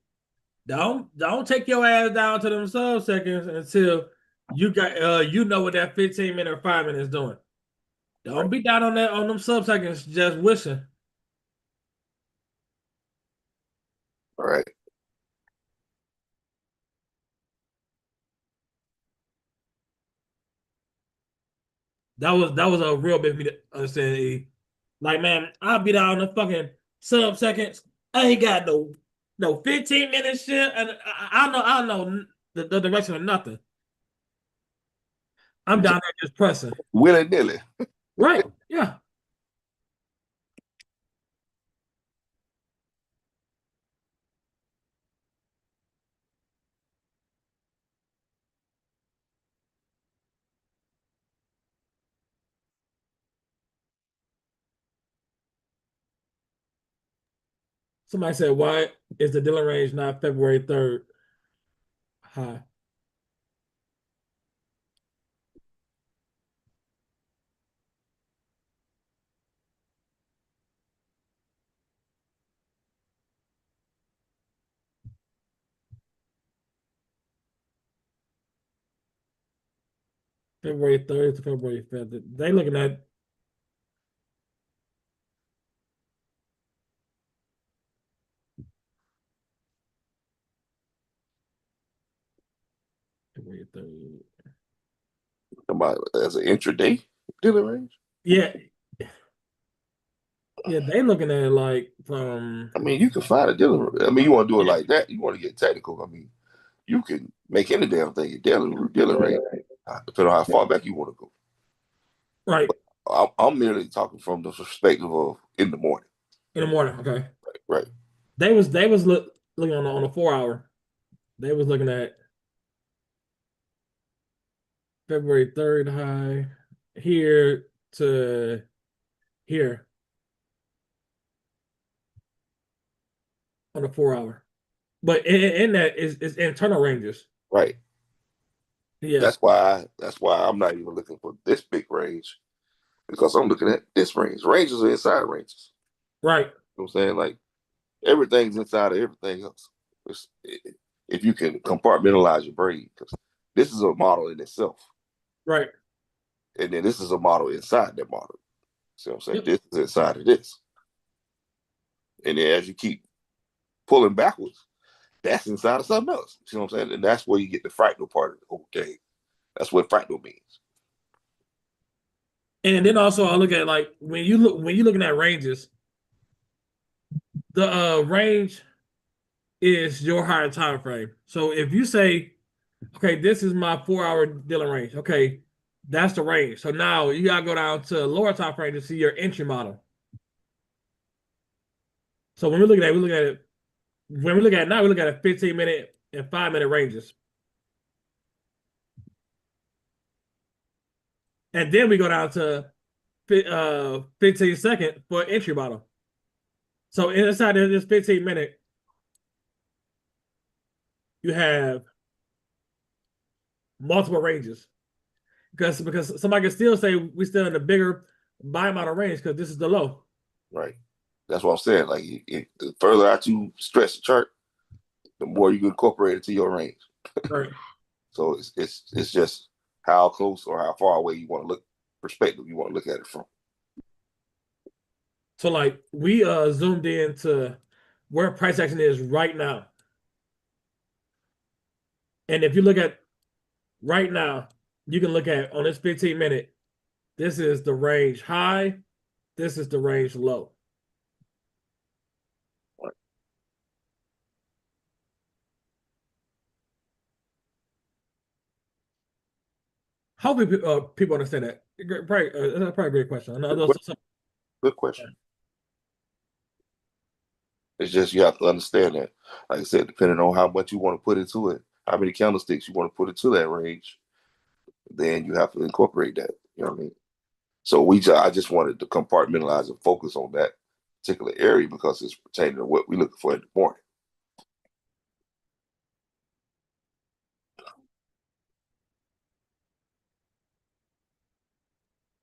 don't take your ass down to them sub-seconds until you got you know what that 15-minute or 5-minute is doing. Don't be down on them sub-seconds just wishing. All right. That was a real big me to understand. Like, man, I'll be down the fucking sub-seconds. I ain't got no 15-minute shit, and I know the direction of nothing. I'm down there just pressing. Willy-nilly. Right. Yeah. Somebody said, why is the dealing range not February 3rd high? February 3rd to February 5th. They looking at February 3rd. About as an intraday dealing range. Yeah. Yeah, they looking at it like from. I mean, you can find a dealing. I mean, you want to do it like that. You want to get technical. I mean, you can make any damn thing a dealing range, depending on how far back you want to go. Right. I'm merely talking from the perspective of in the morning. In the morning, okay. Right. They was looking on a 4-hour. They was looking at February 3rd high here to here on a 4-hour. But in that is internal ranges. Right. Yeah. That's why I'm not even looking for this big range, because I'm looking at this range. Ranges are inside ranges. Right. You know what I'm saying? Like, everything's inside of everything else. If you can compartmentalize your brain, because this is a model in itself. Right. And then this is a model inside that model. See what I'm saying? Yep. This is inside of this. And then as you keep pulling backwards, that's inside of something else. See what I'm saying? And that's where you get the fractal part of the whole game. That's what fractal means. And then also I look at, like, when you're looking at ranges, the range is your higher time frame. So if you say, okay, this is my 4-hour dealing range, okay, that's the range. So now you gotta go down to lower time frame to see your entry model. So when we're looking at it, when we look at it now, we look at a 15-minute and 5-minute ranges. And then we go down to 15 second for entry model. So inside of this 15-minute, you have multiple ranges. Because somebody can still say we're still in the bigger buy model range because this is the low. Right. That's what I'm saying. Like, the further out you stretch the chart, the more you can incorporate it to your range. Right. So it's just how close or how far away you want to look, perspective you want to look at it from. So, like, we zoomed in to where price action is right now. And if you look at right now, you can look at on this 15-minute, this is the range high, this is the range low. Hopefully, people understand that. Probably, that's probably a great question. I know Good question. It's just you have to understand that, like I said, depending on how much you want to put into it, how many candlesticks you want to put into that range, then you have to incorporate that. You know what I mean? So I just wanted to compartmentalize and focus on that particular area because it's pertaining to what we're looking for in the morning.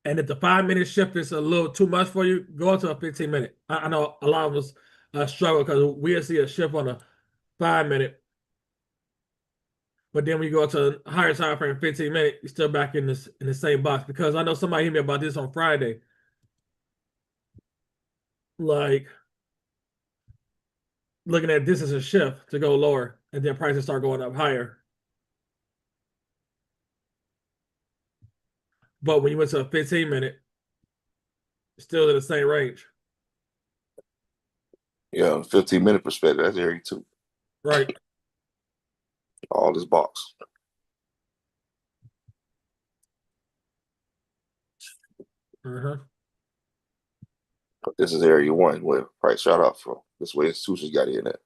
And if the 5-minute shift is a little too much for you, go to a 15-minute. I know a lot of us struggle because we see a shift on a 5-minute, but then we go to a higher time frame, 15-minute, you're still back in the same box. Because I know somebody hit me about this on Friday. Like looking at this as a shift to go lower, and then prices start going up higher. But when you went to a 15-minute, still in the same range. Yeah, 15-minute perspective, that's area 2. Right. All this box. Uh-huh. But this is area 1 where price shot up from. This way institutions got in at.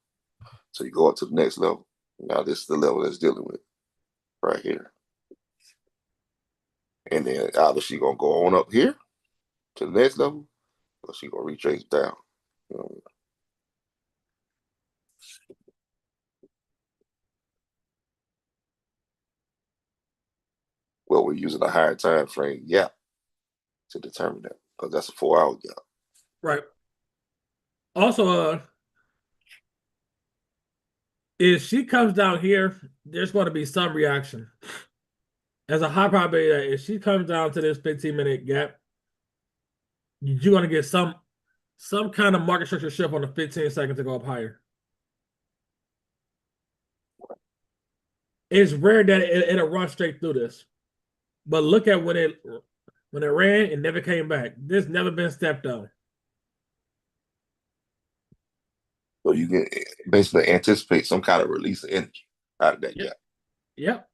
So you go up to the next level. Now this is the level that's dealing with right here. And then either she gonna go on up here to the next level, or she gonna retrace down. You know? Well, we're using a higher time frame gap to determine that because that's a 4-hour gap. Right. Also, if she comes down here, there's going to be some reaction. There's a high probability that if she comes down to this 15-minute gap, you're going to get some kind of market structure shift on the 15 seconds to go up higher. It's rare that it'll run straight through this. But look at when it ran, it never came back. This never been stepped on. So you can basically anticipate some kind of release of energy out of that gap. Yep.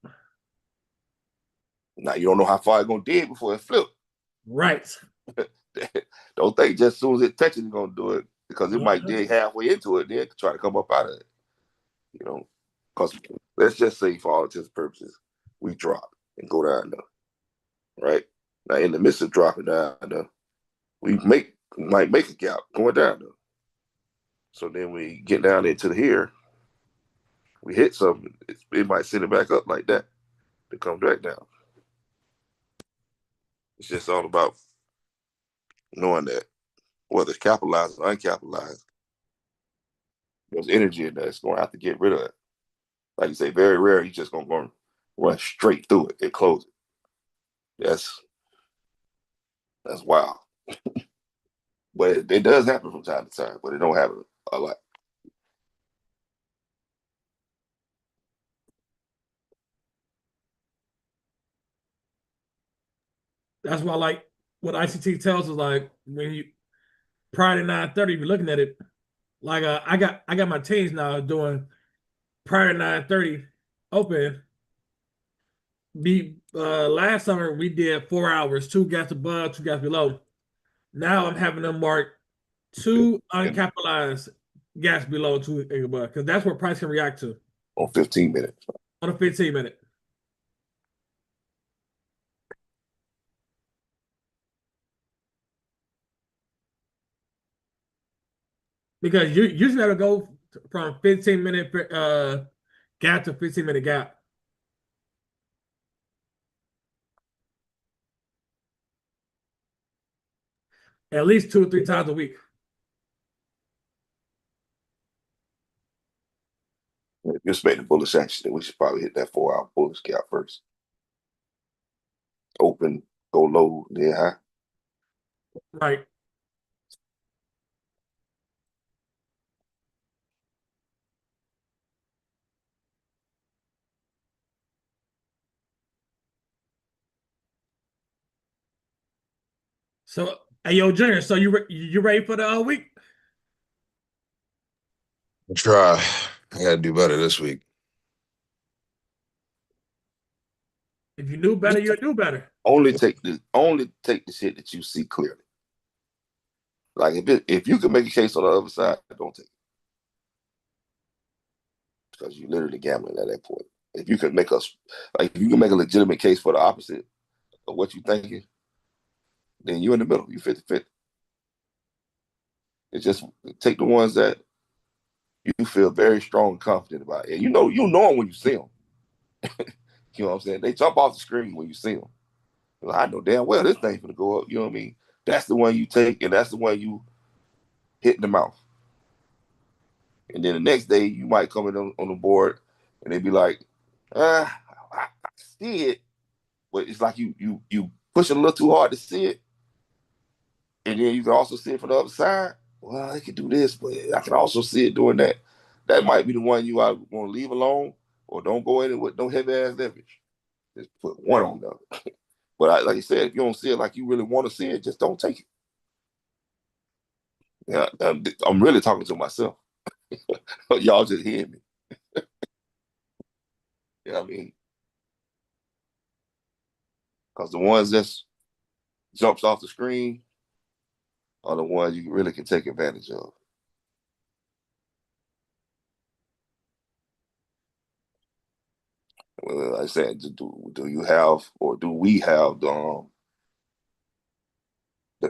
Now you don't know how far it's gonna dig before it flips. Right. Don't think just as soon as it touches it's gonna do it, because it might dig halfway into it, then try to come up out of it. You know, because let's just say for all intents and purposes, we drop and go down there. Right? Now in the midst of dropping down there, we might make a gap going down there. So then we get down into here, we hit something, it might send it back up like that to come back down. It's just all about knowing that whether it's capitalized or uncapitalized, there's energy in there. It's going to have to get rid of it. Like you say, very rare, you're just going to run straight through it and close it. That's wild. But it does happen from time to time, but it don't happen a lot. That's why, like, what ICT tells us, like, when you prior to 9:30, you're looking at it, like, I got my teams now doing prior to 9:30 open. Last summer we did 4 hours, 2 gaps above, 2 gaps below. Now I'm having them mark 2 uncapitalized gaps below, 2 above, because that's what price can react to On 15 minutes. on a 15-minute. Because you usually got to go from 15-minute gap to 15-minute gap. At least 2 or 3 times a week. If you're expecting bullish action, then we should probably hit that 4-hour bullish gap first. Open, go low, then high. Right. So, hey, yo, Junior, so you ready for the week? Try. I got to do better this week. If you knew better, you'd do better. Only take the shit that you see clearly. Like if you can make a case on the other side, don't take it. Because you're literally gambling at that point. If you can make a legitimate case for the opposite of what you're thinking, then you're in the middle. You 50-50. It's just take the ones that you feel very strong and confident about. And you know them when you see them. You know what I'm saying? They jump off the screen when you see them. Like, I know damn well this thing's gonna go up. You know what I mean? That's the one you take, and that's the one you hit in the mouth. And then the next day you might come in on the board and they be like, I see it, but it's like you pushing a little too hard to see it. And then you can also see it from the other side. Well, I can do this, but I can also see it doing that. That might be the one you want to leave alone, or don't go in it with no heavy ass leverage. Just put one on them. But like I said, if you don't see it like you really want to see it, just don't take it. Yeah, I'm really talking to myself. Y'all just hear me. You know what I mean? Because the ones that jumps off the screen are the ones you really can take advantage of. Well, like I said, do you have, or do we have the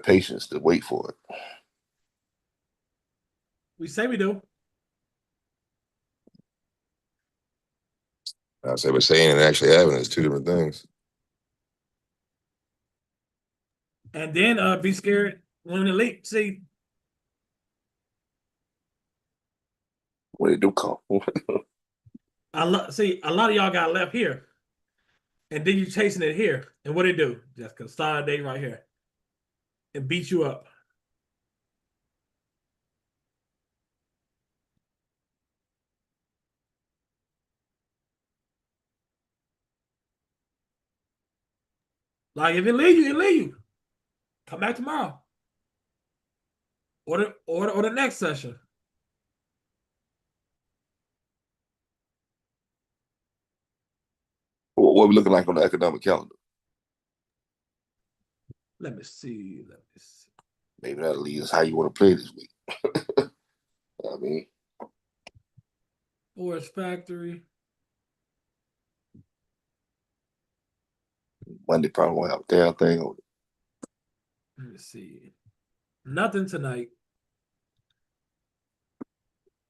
patience to wait for it? We say we do. I say, but saying and actually having is two different things. And then be scared when the leap. See, When it do come. see, a lot of y'all got left here. And then you chasing it here. And what they do? Just consolidate right here. And beat you up. Like if it leave you, it leave you. Come back tomorrow. Or the next session. What we looking like on the economic calendar? Let me see. Maybe that'll lead us how you want to play this week. I mean, Forest Factory. Monday probably won't have a damn thing on it. Let me see. Nothing tonight.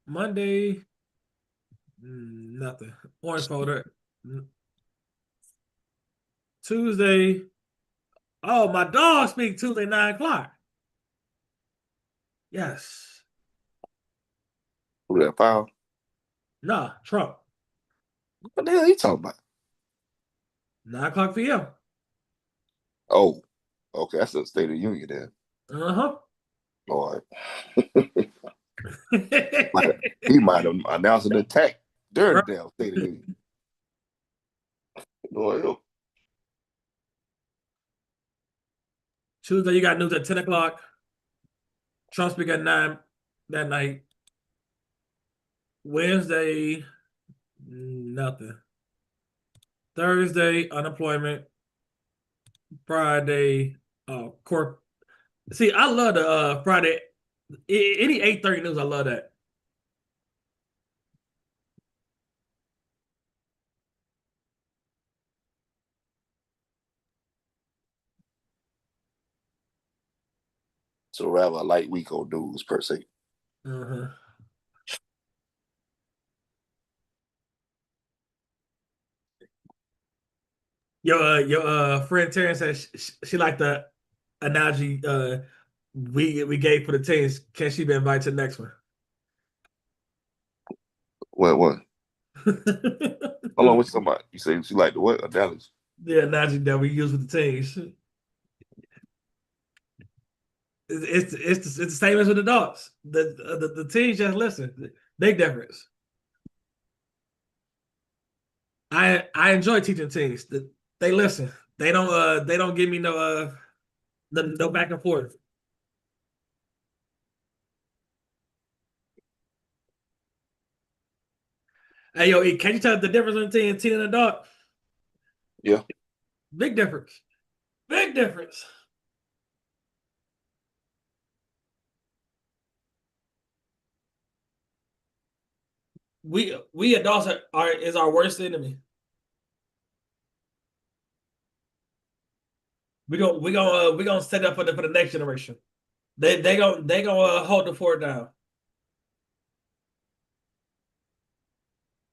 Monday, nothing. Orange folder. Tuesday. Oh, my dog speak Tuesday 9 o'clock. Yes. Who that file? Nah, Trump. What the hell he talking about? 9 o'clock p.m. Oh, okay, that's the State of the Union then. Uh-huh. All right. He might have announced an attack during the damn State of the Union. No, Tuesday, you got news at 10 o'clock. Trump speak at 9 that night. Wednesday, nothing. Thursday, unemployment. Friday, court. See, I love the Friday. Any 8:30 news, I love that. So rather a light week on news per se. Uh-huh. Your friend Terrence says she liked the analogy we gave for the teams. Can she be invited to the next one? What? Hold on, what you talking about? You say she liked the what? Analogy? The analogy that we use with the teams. It's the same as with the dogs. The teams just listen. Big difference. I enjoy teaching teams. They listen. They don't give me no back and forth. Hey yo, can you tell the difference between a teen and a dog? Yeah. Big difference. Big difference. We adults is our worst enemy. We gonna set up for the next generation. They gonna hold the fort down.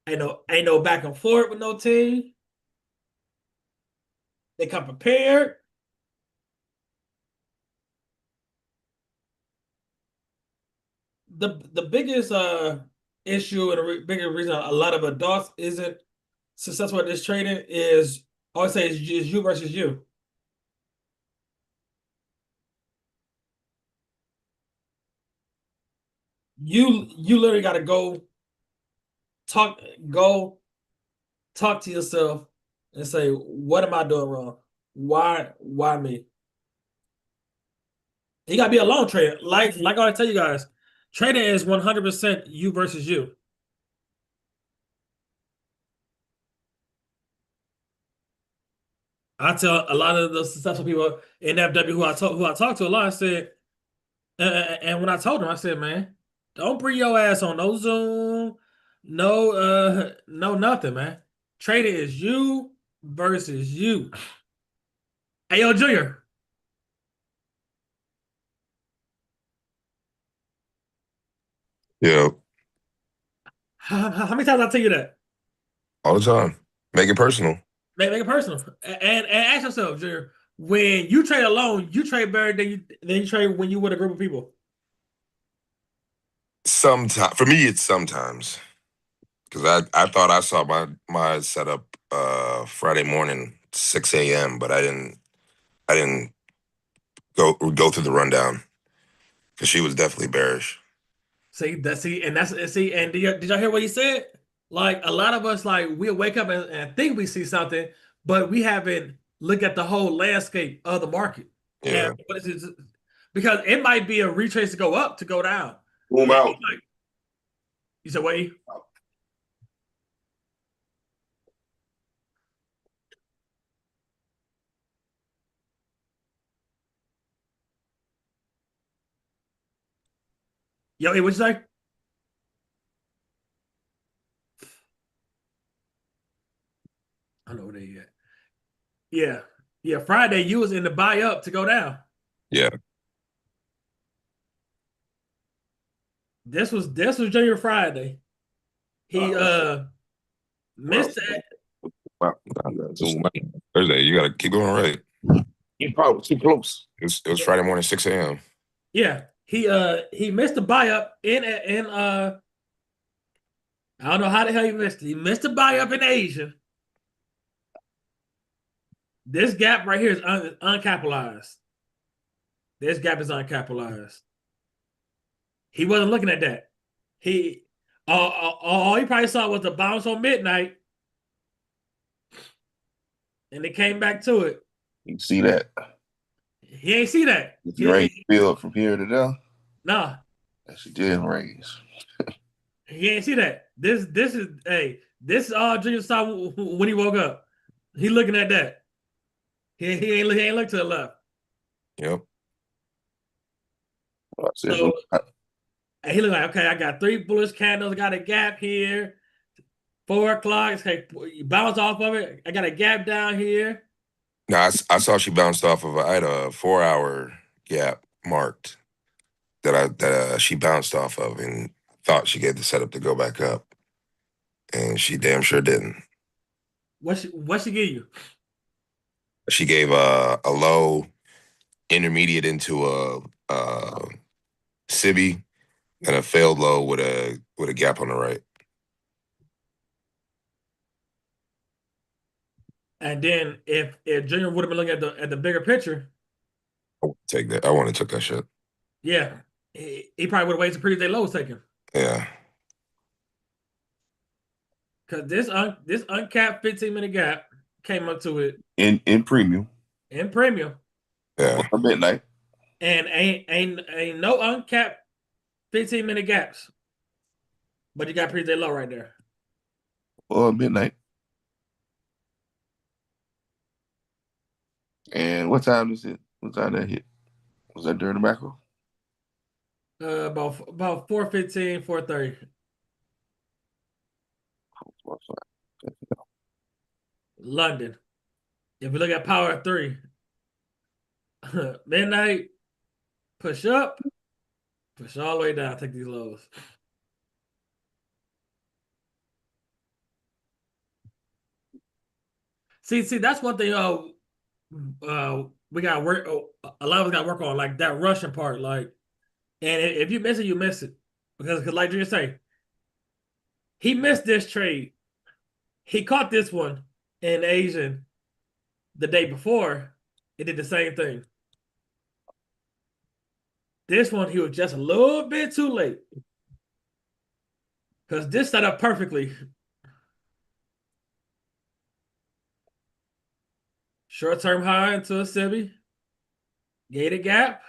Ain't no back and forth with no team. They come prepared. The biggest issue and the biggest reason a lot of adults isn't successful at this trading is I always say is you versus you. You literally got to go talk to yourself and say, what am I doing wrong? Why me? You gotta be a long trader. Like I tell you guys, trading is 100% you versus you. I tell a lot of the successful people in FW who I talk to a lot. I said, and when I told them, I said, man, don't bring your ass on no Zoom, no nothing, man. Trading is you versus you. Hey, yo, Junior. Yeah, How many times I tell you that? all the time. Make it personal. Make it personal, and ask yourself, Junior. When you trade alone, you trade better than you trade when you with a group of people. Sometimes for me, it's sometimes because I thought I saw my setup Friday morning 6 a.m. but I didn't go through the rundown because she was definitely bearish. And did y'all hear what he said? Like a lot of us, like we'll wake up and think we see something, but we haven't looked at the whole landscape of the market. Yeah. And what is it? Because it might be a retrace to go up, to go down. Boom out. Like, you said, wait. Yo, hey, what you say? I know where they at. Yeah. Yeah. Friday, you was in the buy up to go down. Yeah. This was Junior Friday. He missed that. Wow. Thursday, you gotta keep going right. You probably too close. It was Friday morning 6 a.m. Yeah. He missed the buy up in I don't know how the hell he missed it. He missed the buy up in Asia. This gap right here is uncapitalized. This gap is uncapitalized. He wasn't looking at that. He all he probably saw was the bounce on midnight, and they came back to it. You see that? He ain't see that. If you raise the field from here to there, Nah, she didn't raise. he ain't see that. This is all Junior saw when he woke up. He looking at that. He ain't look to the left. Yep. So he look like, okay, I got 3 bullish candles, I got a gap here. 4 o'clock, okay, you bounce off of it. I got a gap down here. No, I saw she bounced off of I had a 4-hour gap marked that she bounced off of and thought she gave the setup to go back up, and she damn sure didn't. What she give you? She gave a low, intermediate into a Sibby, and a failed low with a gap on the right. And then if Junior would have been looking at the bigger picture, I wouldn't take that. I wouldn't have took that shit. yeah, he probably would have waited to previous day low was taken. Yeah. Because this uncapped 15-minute gap came up to it in premium. in premium. Yeah. Midnight. And ain't no uncapped 15-minute gaps. But you got previous day low right there. Or midnight. And what time is it? What time that hit? Was that during the macro? About 4:15, 4:30. London. If we look at power 3, midnight, push up, push all the way down, take these lows. See, that's one thing. We got work. A lot of us got to work on like that Russian part. Like, and if you miss it, you miss it because like you say, he missed this trade. He caught this one in Asian the day before. It did the same thing. This one, he was just a little bit too late because this set up perfectly. Short-term high into a SIBI. Gated gap.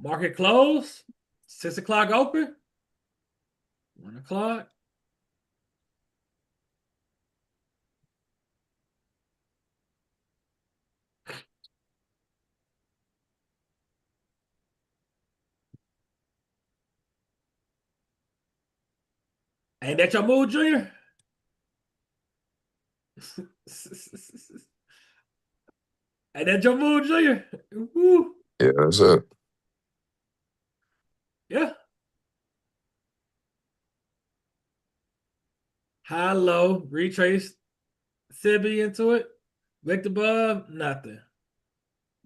Market close. 6 o'clock open. 1 o'clock. Ain't that your mood, Junior? Ain't that your mood, Junior? Woo. Yeah, that's it. Yeah. High, low, retrace SIBI into it. Wicked above, nothing.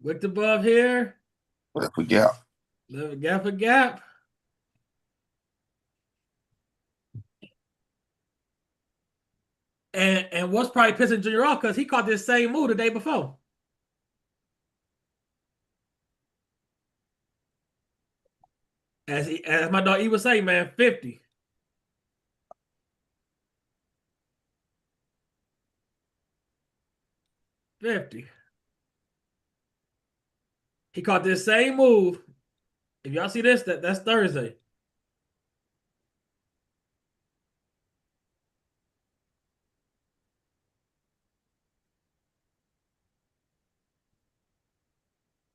Wicked above here. Left a gap. Left gap a gap. And what's probably pissing Junior off because he caught this same move the day before. As my dog E would say, man, 50. He caught this same move. If y'all see this, that's Thursday.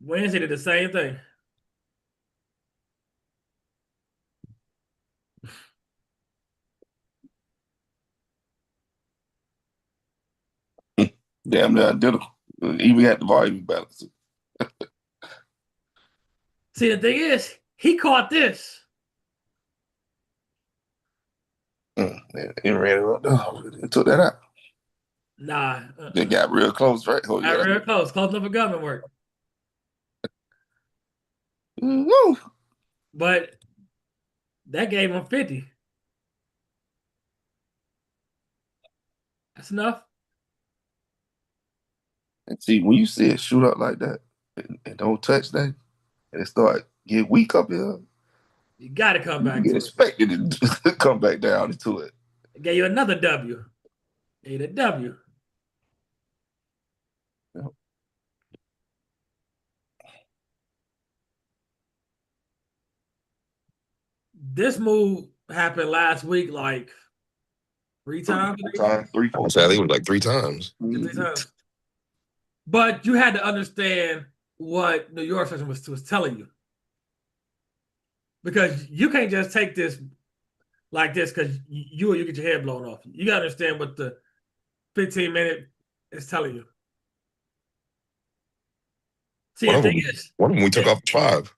Wednesday did the same thing. Damn near identical. Even had the volume balance. See, the thing is, he caught this. And ran it up. It took that out. Nah. They got real close, right? Oh, Got yeah. real close. Close enough for government work. Woo. But that gave him 50. That's enough. And see, when you see it shoot up like that and don't touch that, and it start get weak up here, You got to come you back get to it. expected to come back down into it. It gave you another W. Gave you a W. Yep. This move happened last week like 3 times. 3, 4 I think it was like 3 times. 3 times. But you had to understand what New York session was telling you. Because you can't just take this like this because you get your head blown off. You got to understand what the 15-minute is telling you. See, One the of them, thing is, we took off 5.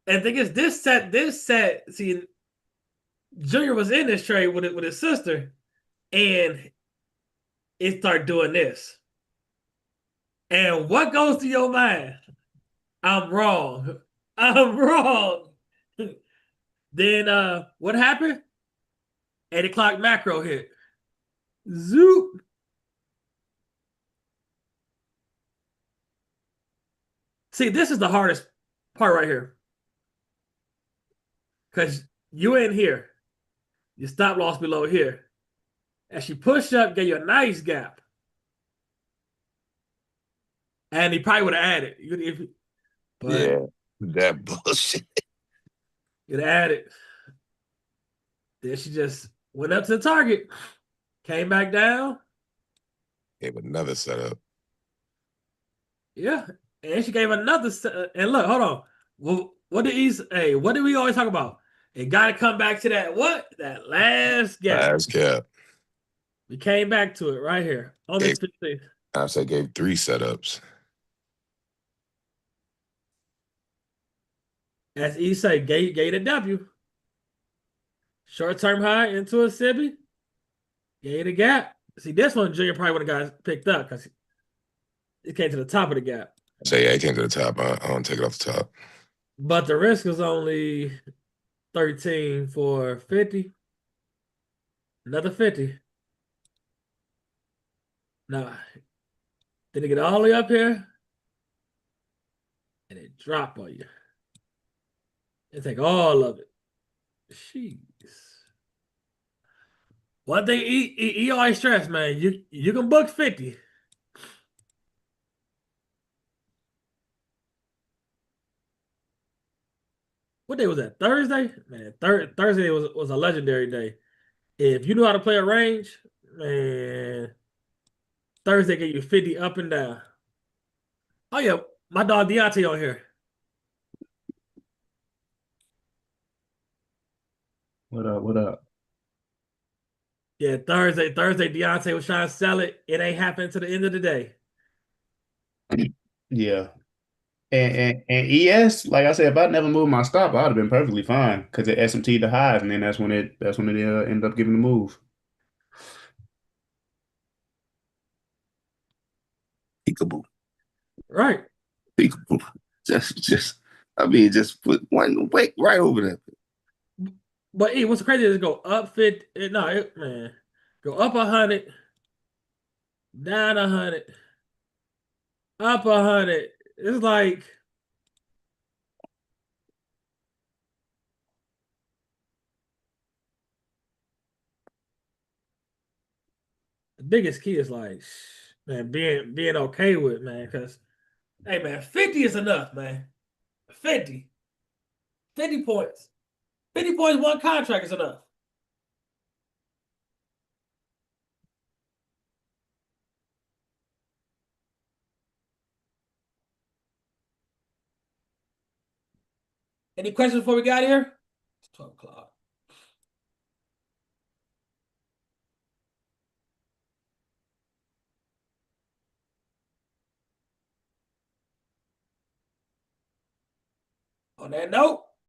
and the thing is, this set, see, Junior was in this trade with his sister, and it started doing this. And what goes to your mind? I'm wrong. I'm wrong. Then what happened? 8 o'clock macro hit. Zoop. See, this is the hardest part right here. Because you in here. Your stop loss below here. As she pushed up, gave you a nice gap. And he probably would have added. But Yeah, that bullshit. it added. Then she just went up to the target. Came back down. Gave another setup. Yeah. And she gave another and look, hold on. Well, what did he say? What did we always talk about? It gotta come back to that what? That last gap. Last cap. We came back to it right here on this 15th. I said gave 3 setups. As E say, gate a W. Short-term high into a SIBI. Gate a gap. See, this one Junior probably would have got picked up because it came to the top of the gap. Say, yeah, it came to the top. I don't take it off the top. But the risk is only 13 for 50. Another 50. Nah. Did it get all the way up here? And it drop on you. And take all of it. Jeez. One thing he always stress, man, you can book 50. What day was that? Thursday? Man, Thursday was a legendary day. If you knew how to play a range, man, Thursday get you 50 up and down. Oh yeah, my dog Deontay on here. What up? What up? Yeah, Thursday Deontay was trying to sell it. It ain't happened to the end of the day. Yeah. And ES, like I said, if I'd never moved my stop, I'd have been perfectly fine because it SMT the highs, and then that's when it ended up giving the move. Peekaboo. Right. Peekaboo. I mean, just put one weight right over there. But what's crazy is go up 50. Man. Go up 100, down 100, up 100. It's like the biggest key is like, man, being okay with, man, because hey man, 50 is enough, man. 50. 50 points. 50 points, one contract is enough. Any questions before we got here? It's 12 o'clock. On that note,